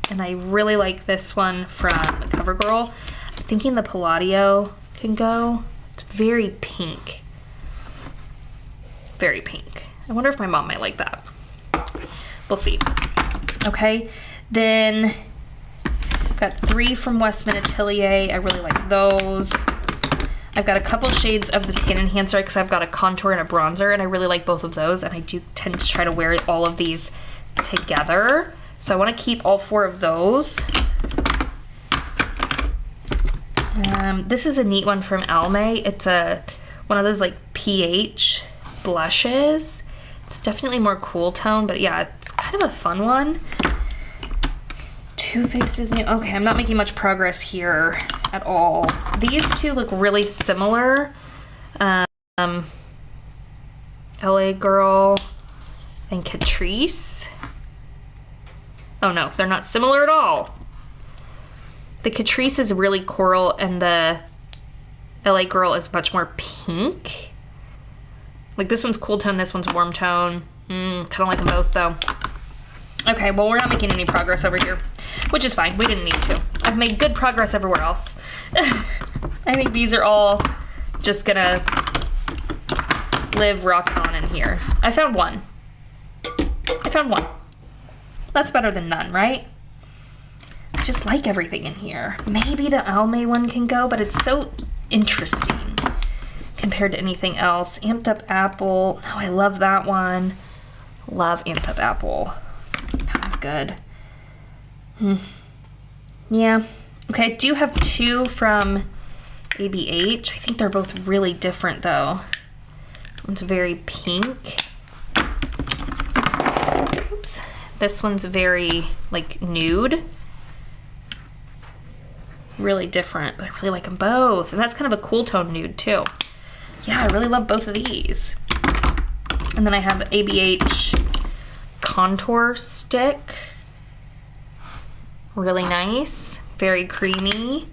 and I really like this one from CoverGirl. I'm thinking the Palladio can go. It's very pink. Very pink. I wonder if my mom might like that. We'll see. Okay, then I've got 3 from Westman Atelier. I really like those. I've got a couple shades of the Skin Enhancer because I've got a contour and a bronzer, and I really like both of those, and I do tend to try to wear all of these together. So I want to keep all 4 of those. This is a neat one from Almay. It's one of those like pH blushes. It's definitely more cool tone, but yeah, it's kind of a fun one. Too Faced is new. Okay, I'm not making much progress here at all. These two look really similar. LA Girl and Catrice. Oh no, they're not similar at all. The Catrice is really coral and the LA Girl is much more pink. Like this one's cool tone, this one's warm tone. Kind of like them both though. Okay, well we're not making any progress over here, which is fine, we didn't need to. I've made good progress everywhere else. I think these are all just gonna live rock on in here. I found one. That's better than none, right? I just like everything in here. Maybe the Almay one can go, but it's so interesting compared to anything else. Amped Up Apple. Oh, I love that one. Love Amped Up Apple. That one's good. Yeah. Okay, I do have 2 from ABH. I think they're both really different though. One's very pink. Oops. This one's very like nude. really different, but I really like them both. And that's kind of a cool tone nude too. Yeah, I really love both of these. And then I have the ABH contour stick. Really nice, very creamy.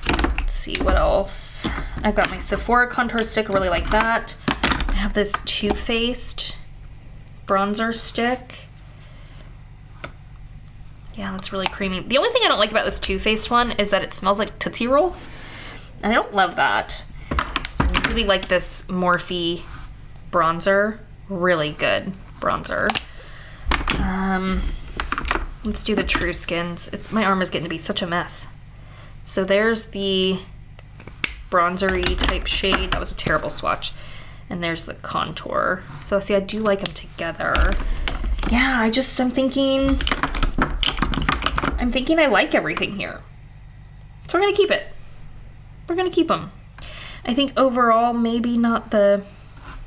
Let's see what else. I've got my Sephora contour stick, I really like that. I have this Too Faced bronzer stick. Yeah, that's really creamy. The only thing I don't like about this Too Faced one is that it smells like Tootsie Rolls. And I don't love that. I really like this Morphe bronzer. Really good bronzer. Let's do the True Skins. My arm is getting to be such a mess. So there's the bronzery type shade. That was a terrible swatch. And there's the contour. So see, I do like them together. Yeah, I'm thinking I like everything here. So we're gonna keep it. We're gonna keep them. I think overall, maybe not the,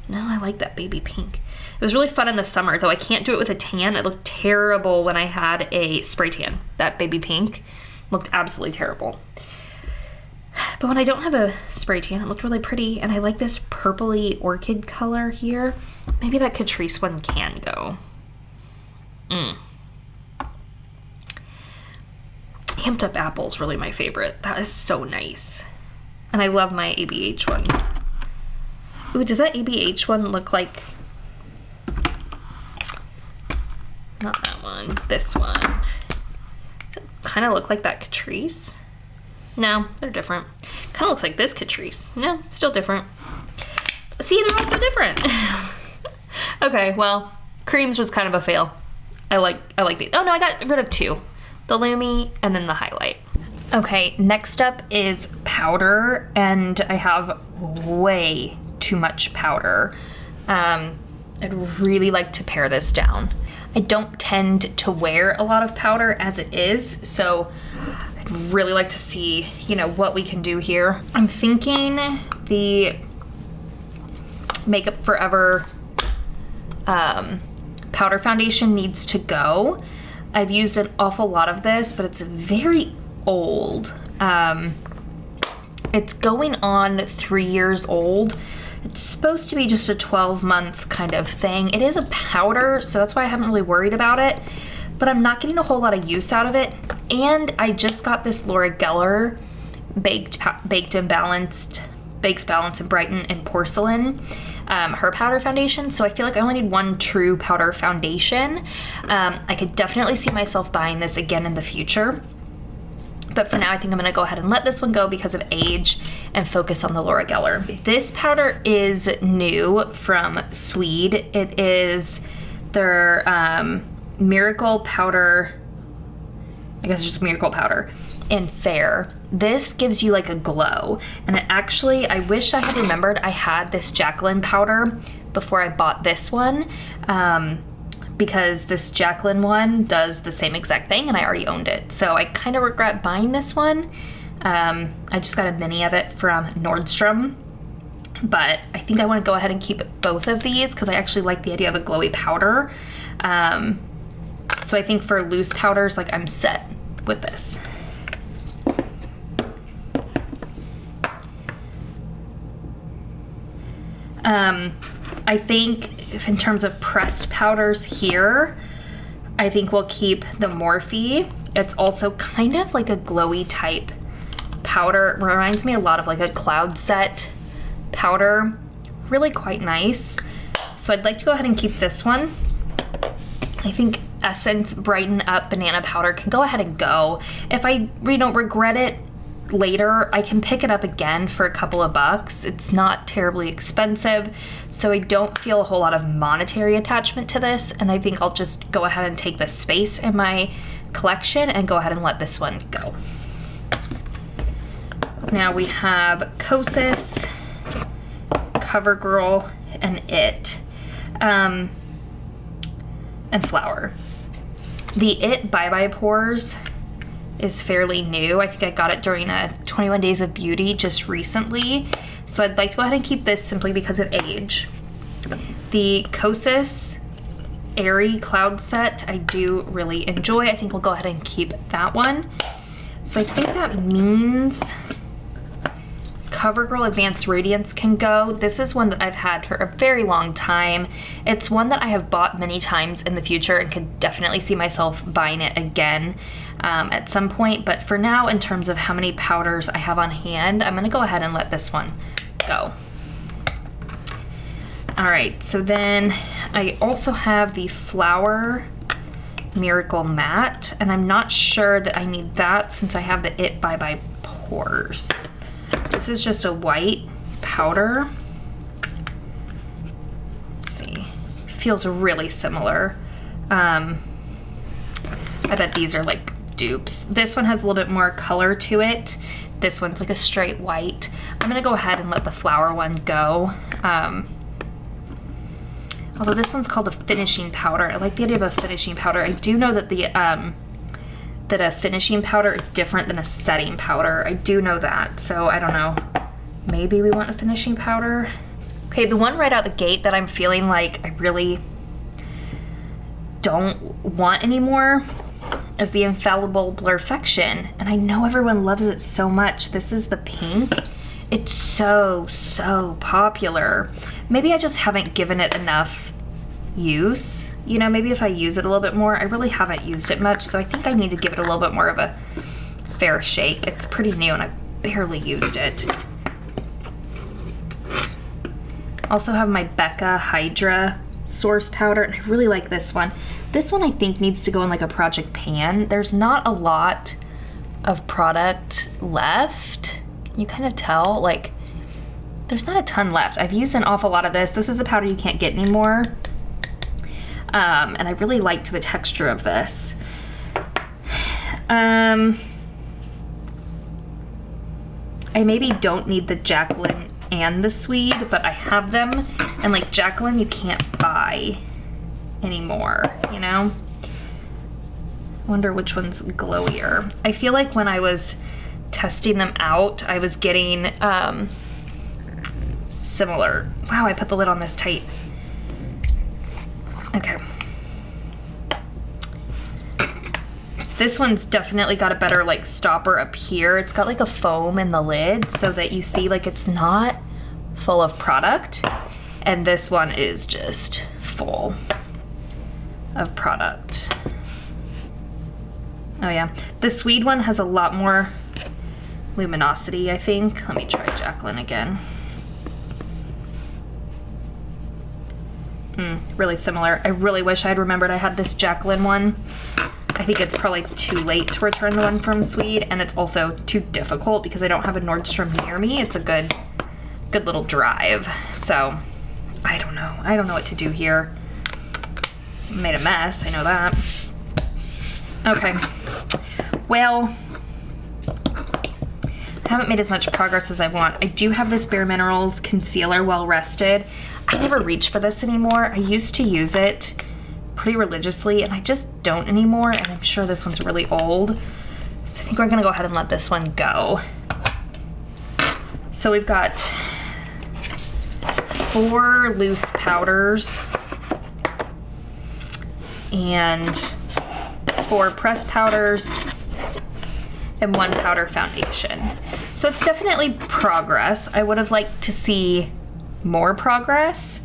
no, I like that baby pink. It was really fun in the summer, though I can't do it with a tan. It looked terrible when I had a spray tan. That baby pink looked absolutely terrible. But when I don't have a spray tan, it looked really pretty. And I like this purpley orchid color here. Maybe that Catrice one can go. Amped Up Apple is really my favorite. That is so nice. And I love my ABH ones. Ooh, does that ABH one look like, not that one, this one. Does it kind of look like that Catrice? No, they're different. Kind of looks like this Catrice. No, still different. See, they're all so different. Okay, well, creams was kind of a fail. I like these. Oh no, I got rid of two. The Lumi and then the highlight. Okay, next up is powder, and I have way too much powder. I'd really like to pare this down. I don't tend to wear a lot of powder as it is, so I'd really like to see, you know, what we can do here. I'm thinking the Makeup Forever powder foundation needs to go. I've used an awful lot of this, but it's very old. It's going on 3 years old. It's supposed to be just a 12-month kind of thing. It is a powder, so that's why I haven't really worried about it, but I'm not getting a whole lot of use out of it. And I just got this Laura Geller Baked and Balanced, Bakes, Balance, and Brighten in Porcelain, her powder foundation, so I feel like I only need one true powder foundation. I could definitely see myself buying this again in the future. But for now, I think I'm gonna go ahead and let this one go because of age and focus on the Laura Geller. This powder is new from Swede. It is their Miracle Powder, I guess it's just Miracle Powder in Fair. This gives you like a glow. And it actually, I wish I had remembered I had this Jacqueline powder before I bought this one. Because this Jacqueline one does the same exact thing and I already owned it. So I kind of regret buying this one. I just got a mini of it from Nordstrom, but I think I want to go ahead and keep both of these because I actually like the idea of a glowy powder. So I think for loose powders, like I'm set with this. I think if in terms of pressed powders here, I think we'll keep the Morphe. It's also kind of like a glowy type powder. It reminds me a lot of like a Cloud Set powder. Really quite nice. So I'd like to go ahead and keep this one. I think Essence Brighten Up Banana Powder can go ahead and go. If I regret it later, I can pick it up again for a couple of bucks. It's not terribly expensive, so I don't feel a whole lot of monetary attachment to this, and I think I'll just go ahead and take the space in my collection and go ahead and let this one go. Now we have Kosas, CoverGirl, and It, and Flower. The It Bye Bye Pores is fairly new. I think I got it during a 21 Days of Beauty just recently. So I'd like to go ahead and keep this simply because of age. The Kosas Airy Cloud Set I do really enjoy. I think we'll go ahead and keep that one. So I think that means CoverGirl Advanced Radiance can go. This is one that I've had for a very long time. It's one that I have bought many times in the future and could definitely see myself buying it again at some point. But for now, in terms of how many powders I have on hand, I'm gonna go ahead and let this one go. All right, so then I also have the Flower Miracle Matte, and I'm not sure that I need that since I have the It Bye Bye Pores. This is just a white powder. Let's see, feels really similar. I bet these are like dupes. This one has a little bit more color to it. This one's like a straight white. I'm gonna go ahead and let the flower one go. Although this one's called a finishing powder. I like the idea of a finishing powder. I do know that that a finishing powder is different than a setting powder. I do know that, so I don't know. Maybe we want a finishing powder. Okay, the one right out the gate that I'm feeling like I really don't want anymore is the Infallible Blurfection, and I know everyone loves it so much. This is the pink. It's so, so popular. Maybe I just haven't given it enough use. You know, maybe if I use it a little bit more. I really haven't used it much, so I think I need to give it a little bit more of a fair shake. It's pretty new and I've barely used it. Also have my Becca Hydra Source Powder, and I really like this one. This one I think needs to go in like a project pan. There's not a lot of product left. You kind of tell, like, there's not a ton left. I've used an awful lot of this. This is a powder you can't get anymore. And I really liked the texture of this. I maybe don't need the Jacqueline and the Swede, but I have them. And like Jacqueline, you can't buy anymore, you know? Wonder which one's glowier. I feel like when I was testing them out, I was getting similar. Wow, I put the lid on this tight. Okay. This one's definitely got a better like stopper up here. It's got like a foam in the lid so that you see like it's not full of product. And this one is just full of product. Oh yeah, the Swede one has a lot more luminosity, I think. Let me try Jacqueline again. Really similar. I really wish I'd remembered I had this Jacqueline one. I think it's probably too late to return the one from Swede, and it's also too difficult because I don't have a Nordstrom near me. It's a good little drive. So I don't know. I don't know what to do here. Made a mess, I know that. Okay. Well, I haven't made as much progress as I want. I do have this Bare Minerals concealer, Well Rested. I never reach for this anymore. I used to use it pretty religiously and I just don't anymore, and I'm sure this one's really old. So I think we're gonna go ahead and let this one go. So we've got 4 loose powders and 4 pressed powders and 1 powder foundation. So it's definitely progress. I would have liked to see more progress,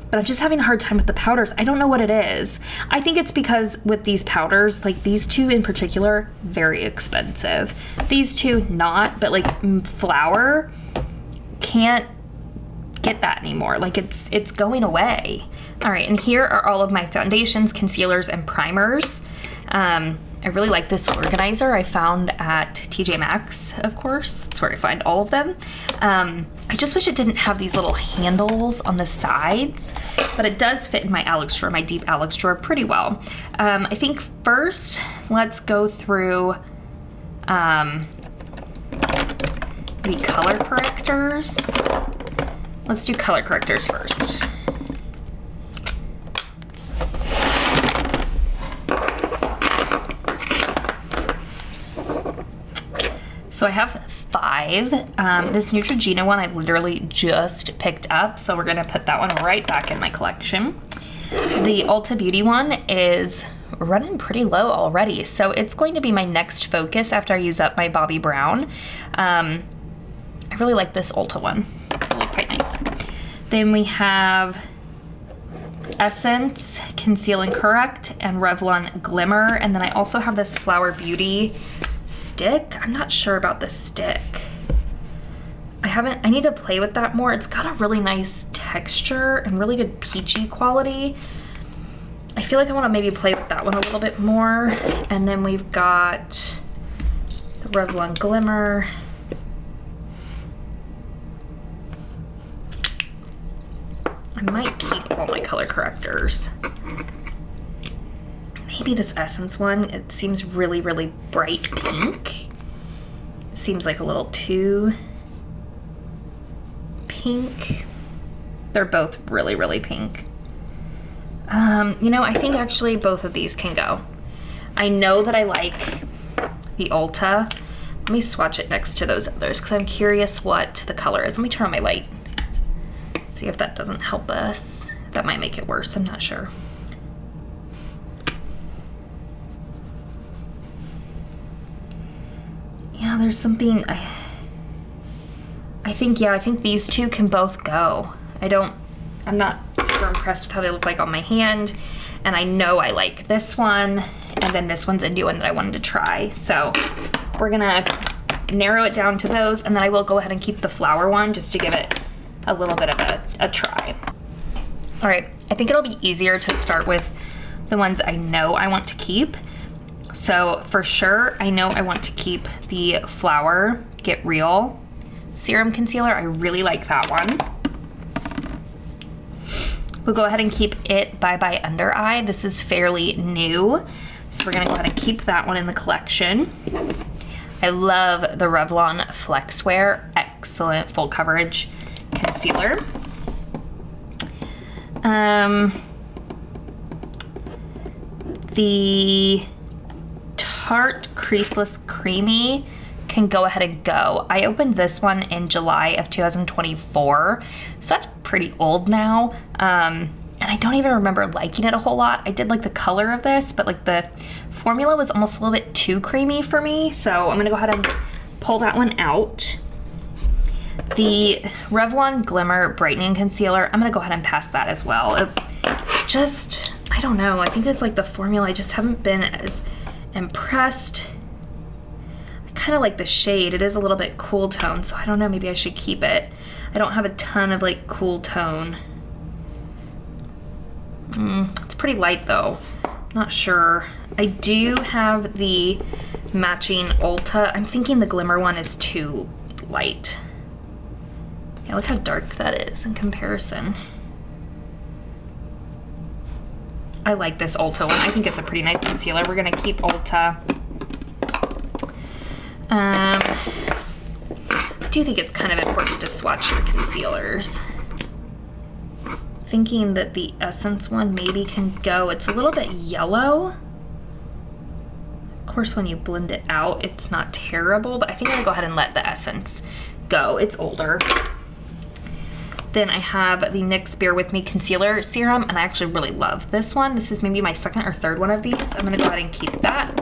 but I'm just having a hard time with the powders. I don't know what it is. I think it's because with these powders, like these 2 in particular, very expensive. These 2 not, but like Flower can't get that anymore. Like it's going away. All right, and here are all of my foundations, concealers, and primers. I really like this organizer I found at TJ Maxx, of course. That's where I find all of them. I just wish it didn't have these little handles on the sides, but it does fit in my Alex drawer, my deep Alex drawer, pretty well. I think first, let's go through the color correctors. Let's do color correctors first. So I have 5. This Neutrogena one I literally just picked up, so we're gonna put that one right back in my collection. The Ulta Beauty one is running pretty low already. So it's going to be my next focus after I use up my Bobbi Brown. I really like this Ulta one, really quite nice. Then we have Essence Conceal and Correct and Revlon Glimmer. And then I also have this Flower Beauty stick. I'm not sure about this stick. I need to play with that more. It's got a really nice texture and really good peachy quality. I feel like I want to maybe play with that one a little bit more. And then we've got the Revlon Glimmer. I might keep all my color correctors. Maybe this Essence one. It seems really, really bright pink. It seems like a little too pink. They're both really, really pink. You know, I think actually both of these can go. I know that I like the Ulta. Let me swatch it next to those others because I'm curious what the color is. Let me turn on my light. See if that doesn't help us. That might make it worse, I'm not sure. Yeah, there's something, I think these two can both go. I'm not super impressed with how they look like on my hand, and I know I like this one, and then this one's a new one that I wanted to try. So we're gonna narrow it down to those, and then I will go ahead and keep the flower one just to give it a little bit of a try. All right, I think it'll be easier to start with the ones I know I want to keep. So for sure, I know I want to keep the Flower Get Real Serum Concealer. I really like that one. We'll go ahead and keep it Bye Bye Under Eye. This is fairly new, so we're gonna go ahead and keep that one in the collection. I love the Revlon Flex Wear, excellent full coverage concealer. The Tarte Creaseless Creamy can go ahead and go. I opened this one in July of 2024, so that's pretty old now. And I don't even remember liking it a whole lot. I did like the color of this, but like the formula was almost a little bit too creamy for me. So I'm gonna go ahead and pull that one out. The Revlon Glimmer Brightening Concealer, I'm gonna go ahead and pass that as well. I don't know, I think it's like the formula, I just haven't been as impressed. Kind of like the shade. It is a little bit cool tone, so I don't know, maybe I should keep it. I don't have a ton of like cool tone. It's pretty light though. Not sure. I do have the matching Ulta. I'm thinking the Glimmer one is too light. Yeah, look how dark that is in comparison. I like this Ulta one. I think it's a pretty nice concealer. We're gonna keep Ulta. I do think it's kind of important to swatch your concealers. Thinking that the Essence one maybe can go. It's a little bit yellow. Of course, when you blend it out, it's not terrible, but I think I'm gonna go ahead and let the Essence go. It's older. Then I have the NYX Bear With Me Concealer Serum, and I actually really love this one. This is maybe my second or third one of these. I'm gonna go ahead and keep that.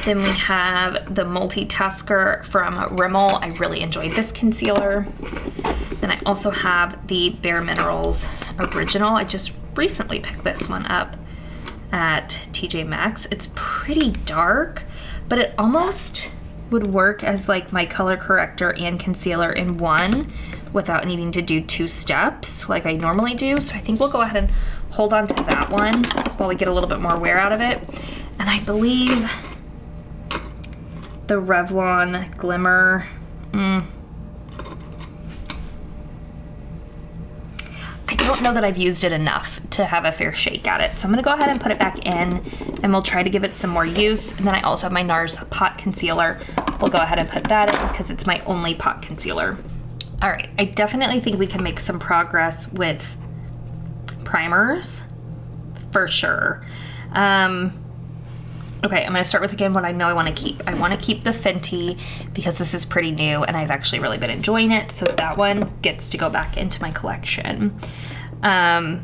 Then we have the Multitasker from Rimmel. I really enjoyed this concealer. Then I also have the Bare Minerals Original. I just recently picked this one up at TJ Maxx. It's pretty dark, but it almost would work as like my color corrector and concealer in one without needing to do two steps like I normally do. So I think we'll go ahead and hold on to that one while we get a little bit more wear out of it. And I believe the Revlon Glimmer, I don't know that I've used it enough to have a fair shake at it. So I'm gonna go ahead and put it back in, and we'll try to give it some more use. And then I also have my NARS Pot Concealer. We'll go ahead and put that in because it's my only pot concealer. All right, I definitely think we can make some progress with primers, for sure. Okay, I'm gonna start with again what I know I wanna keep. I wanna keep the Fenty because this is pretty new and I've actually really been enjoying it. So that one gets to go back into my collection. I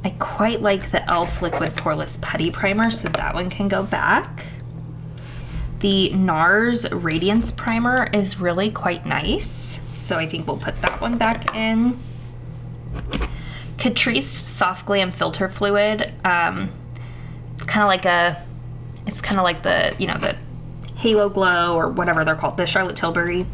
I quite like the e.l.f. Liquid Poreless Putty Primer, so that one can go back. The NARS Radiance Primer is really quite nice, so I think we'll put that one back in. Catrice Soft Glam Filter Fluid, kind of like it's kind of like the, you know, the Halo Glow or whatever they're called, the Charlotte Tilbury.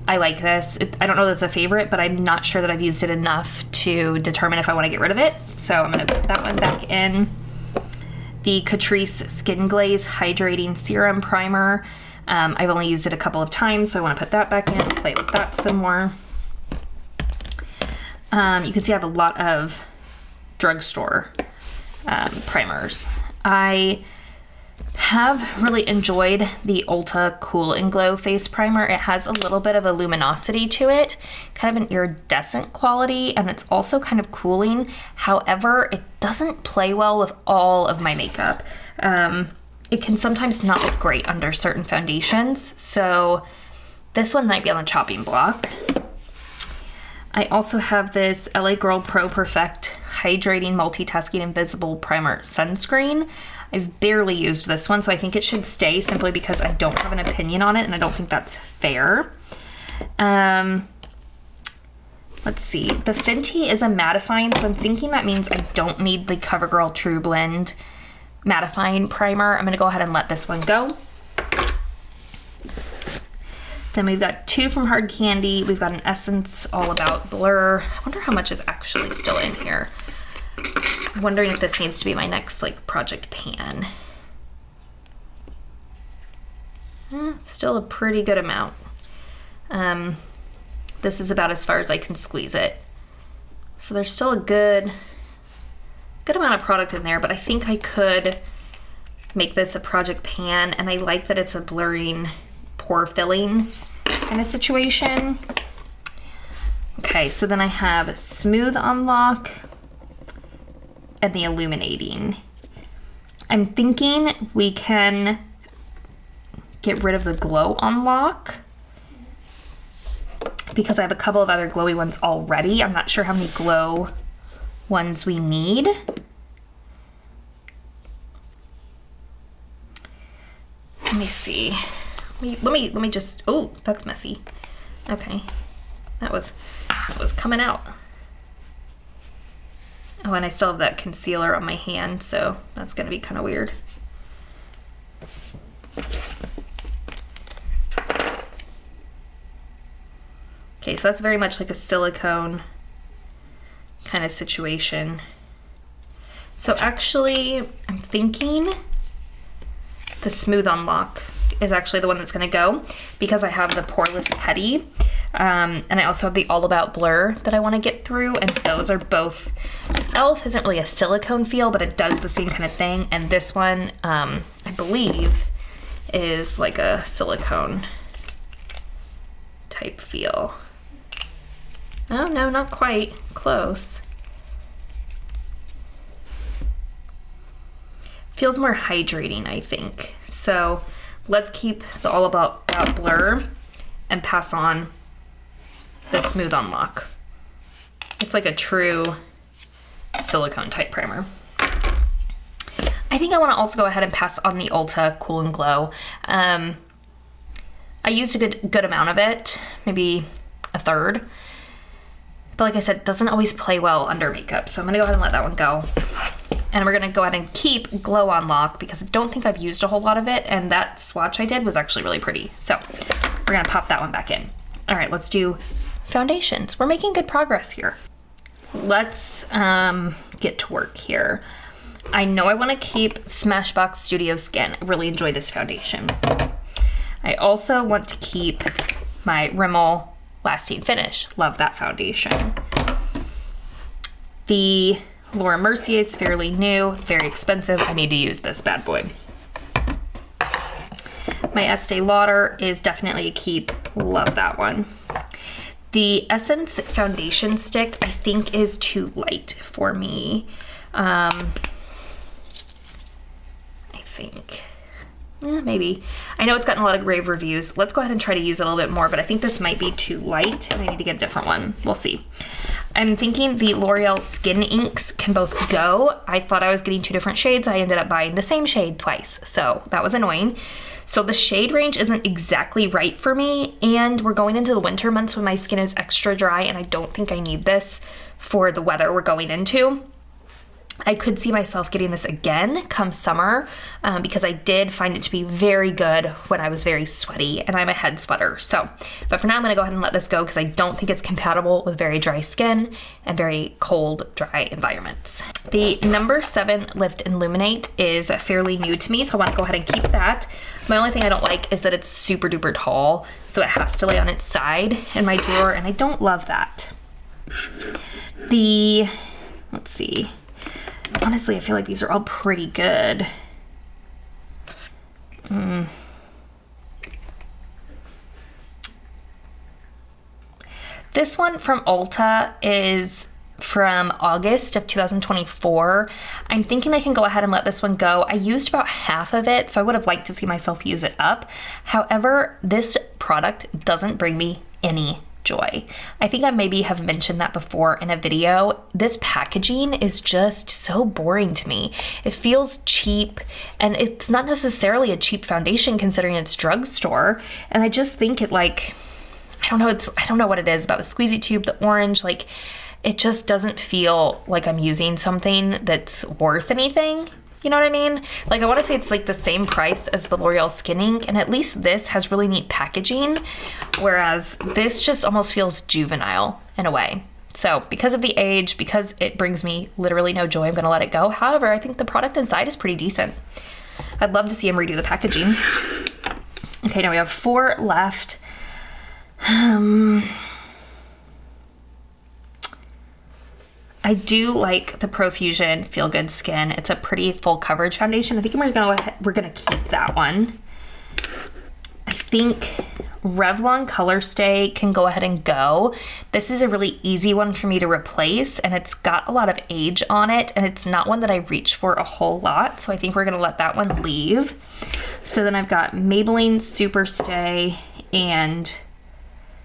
I like this. I don't know that it's a favorite, but I'm not sure that I've used it enough to determine if I want to get rid of it. So I'm going to put that one back in. The Catrice Skin Glaze Hydrating Serum Primer. I've only used it a couple of times, so I want to put that back in, play with that some more. You can see I have a lot of drugstore primers. I have really enjoyed the Ulta Cool and Glow Face Primer. It has a little bit of a luminosity to it, kind of an iridescent quality, and it's also kind of cooling. However, it doesn't play well with all of my makeup. It can sometimes not look great under certain foundations, so this one might be on the chopping block. I also have this LA Girl Pro Perfect Hydrating Multitasking Invisible Primer Sunscreen. I've barely used this one, so I think it should stay simply because I don't have an opinion on it, and I don't think that's fair. Let's see. The Fenty is a mattifying, so I'm thinking that means I don't need the CoverGirl True Blend mattifying primer. I'm going to go ahead and let this one go. Then we've got two from Hard Candy. We've got an Essence All About Blur. I wonder how much is actually still in here. I'm wondering if this needs to be my next like project pan. Still a pretty good amount. This is about as far as I can squeeze it. So there's still a good amount of product in there, but I think I could make this a project pan, and I like that it's a blurring, pore filling kind of situation. Okay, so then I have Smooth Unlock and the Illuminating. I'm thinking we can get rid of the Glow Unlock because I have a couple of other glowy ones already. I'm not sure how many glow ones we need. Let me see. Let me just, oh, that's messy. Okay, that was coming out. Oh, and I still have that concealer on my hand, so that's gonna be kind of weird. Okay, so that's very much like a silicone kind of situation. So actually, I'm thinking the Smooth Unlock is actually the one that's gonna go because I have the Poreless Putty, and I also have the All About Blur that I wanna get through, and those are both, e.l.f. isn't really a silicone feel, but it does the same kind of thing, and this one, I believe, is like a silicone type feel. Oh no, not quite, close. Feels more hydrating, I think. So let's keep the All About Blur and pass on the Smooth Unlock. It's like a true silicone type primer. I think I want to also go ahead and pass on the Ulta Cool and Glow. I used a good amount of it, maybe a third. But like I said, it doesn't always play well under makeup, so I'm gonna go ahead and let that one go. And we're gonna go ahead and keep Glow Unlock because I don't think I've used a whole lot of it, and that swatch I did was actually really pretty. So we're gonna pop that one back in. All right, let's do foundations. We're making good progress here. Let's get to work here. I know I wanna keep Smashbox Studio Skin. I really enjoy this foundation. I also want to keep my Rimmel Lasting Finish. Love that foundation. The Laura Mercier is fairly new, very expensive. I need to use this bad boy. My Estee Lauder is definitely a keep. Love that one. The Essence foundation stick I think is too light for me. I think. Maybe. I know it's gotten a lot of rave reviews. Let's go ahead and try to use it a little bit more, but I think this might be too light and I need to get a different one. We'll see. I'm thinking the L'Oreal Skin Inks can both go. I thought I was getting 2 different shades. I ended up buying the same shade twice, so that was annoying. So the shade range isn't exactly right for me, and we're going into the winter months when my skin is extra dry, and I don't think I need this for the weather we're going into. I could see myself getting this again come summer because I did find it to be very good when I was very sweaty, and I'm a head sweater. So, but for now I'm gonna go ahead and let this go because I don't think it's compatible with very dry skin and very cold, dry environments. The number 7 Lift Illuminate is fairly new to me, so I wanna go ahead and keep that. My only thing I don't like is that it's super duper tall, so it has to lay on its side in my drawer, and I don't love that. Let's see. Honestly, I feel like these are all pretty good. This one from Ulta is from August of 2024. I'm thinking I can go ahead and let this one go. I used about half of it, so I would have liked to see myself use it up. However, this product doesn't bring me any joy. I think I maybe have mentioned that before in a video. This packaging is just so boring to me. It feels cheap, and it's not necessarily a cheap foundation considering it's drugstore. And I just think it like, I don't know what it is about the squeezy tube, the orange, like it just doesn't feel like I'm using something that's worth anything. You know what I mean? Like I want to say it's like the same price as the L'Oreal Skin Ink, and at least this has really neat packaging, whereas this just almost feels juvenile in a way. So because of the age, because it brings me literally no joy, I'm gonna let it go. However, I think the product inside is pretty decent. I'd love to see him redo the packaging. Okay, now we have 4 left. I do like the Profusion Feel Good Skin. It's a pretty full coverage foundation. I think we're gonna keep that one. I think Revlon Color Stay can go ahead and go. This is a really easy one for me to replace, and it's got a lot of age on it, and it's not one that I reach for a whole lot, so I think we're gonna let that one leave. So then I've got Maybelline Super Stay and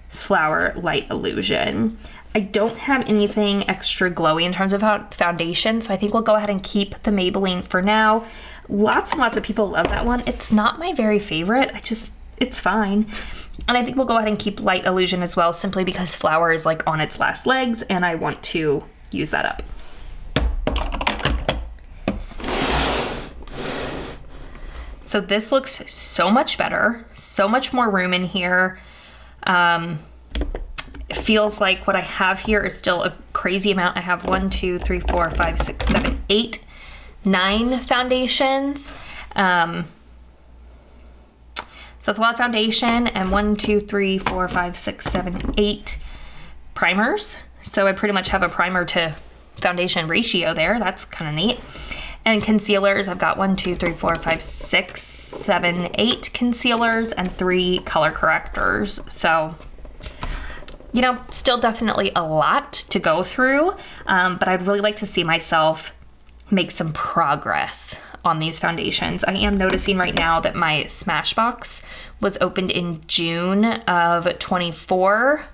Flower Light Illusion. I don't have anything extra glowy in terms of foundation, so I think we'll go ahead and keep the Maybelline for now. Lots and lots of people love that one. It's not my very favorite. It's fine. And I think we'll go ahead and keep Light Illusion as well, simply because Flower is like on its last legs and I want to use that up. So this looks so much better, so much more room in here. It feels like what I have here is still a crazy amount. I have 1, 2, 3, 4, 5, 6, 7, 8, 9 foundations. So that's a lot of foundation, and 1, 2, 3, 4, 5, 6, 7, 8 primers. So I pretty much have a primer to foundation ratio there. That's kind of neat. And concealers, I've got 1, 2, 3, 4, 5, 6, 7, 8 concealers and 3 color correctors. So, you know, still definitely a lot to go through, but I'd really like to see myself make some progress on these foundations. I am noticing right now that my Smashbox was opened in June of 24.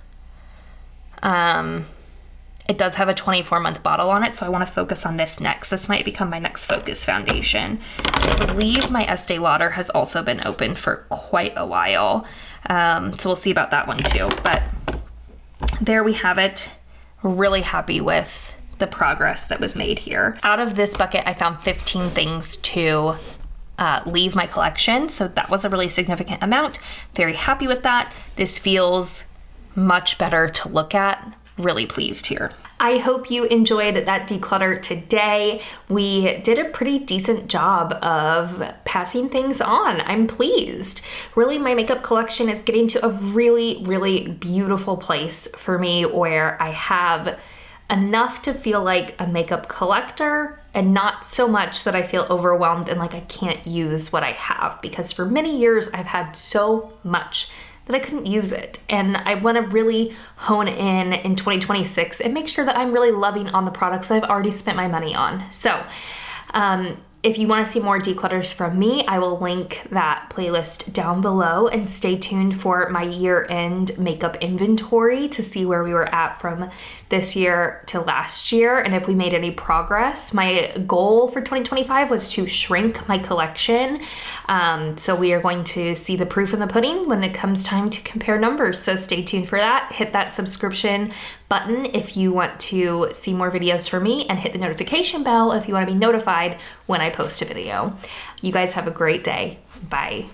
It does have a 24-month bottle on it, so I want to focus on this next. This might become my next focus foundation. I believe my Estee Lauder has also been open for quite a while, so we'll see about that one too. But there we have it. Really happy with the progress that was made here. Out of this bucket, I found 15 things to leave my collection, so that was a really significant amount. Very happy with that. This feels much better to look at. Really pleased here. I hope you enjoyed that declutter today. We did a pretty decent job of passing things on. I'm pleased. Really, my makeup collection is getting to a really, really beautiful place for me where I have enough to feel like a makeup collector and not so much that I feel overwhelmed and like I can't use what I have, because for many years I've had so much that I couldn't use it. And I wanna really hone in 2026 and make sure that I'm really loving on the products that I've already spent my money on. So if you wanna see more declutters from me, I will link that that playlist down below and stay tuned for my year-end makeup inventory to see where we were at from this year to last year and if we made any progress. My goal for 2025 was to shrink my collection. So we are going to see the proof in the pudding when it comes time to compare numbers. So stay tuned for that. Hit that subscription button if you want to see more videos from me, and hit the notification bell if you want to be notified when I post a video. You guys have a great day. Bye.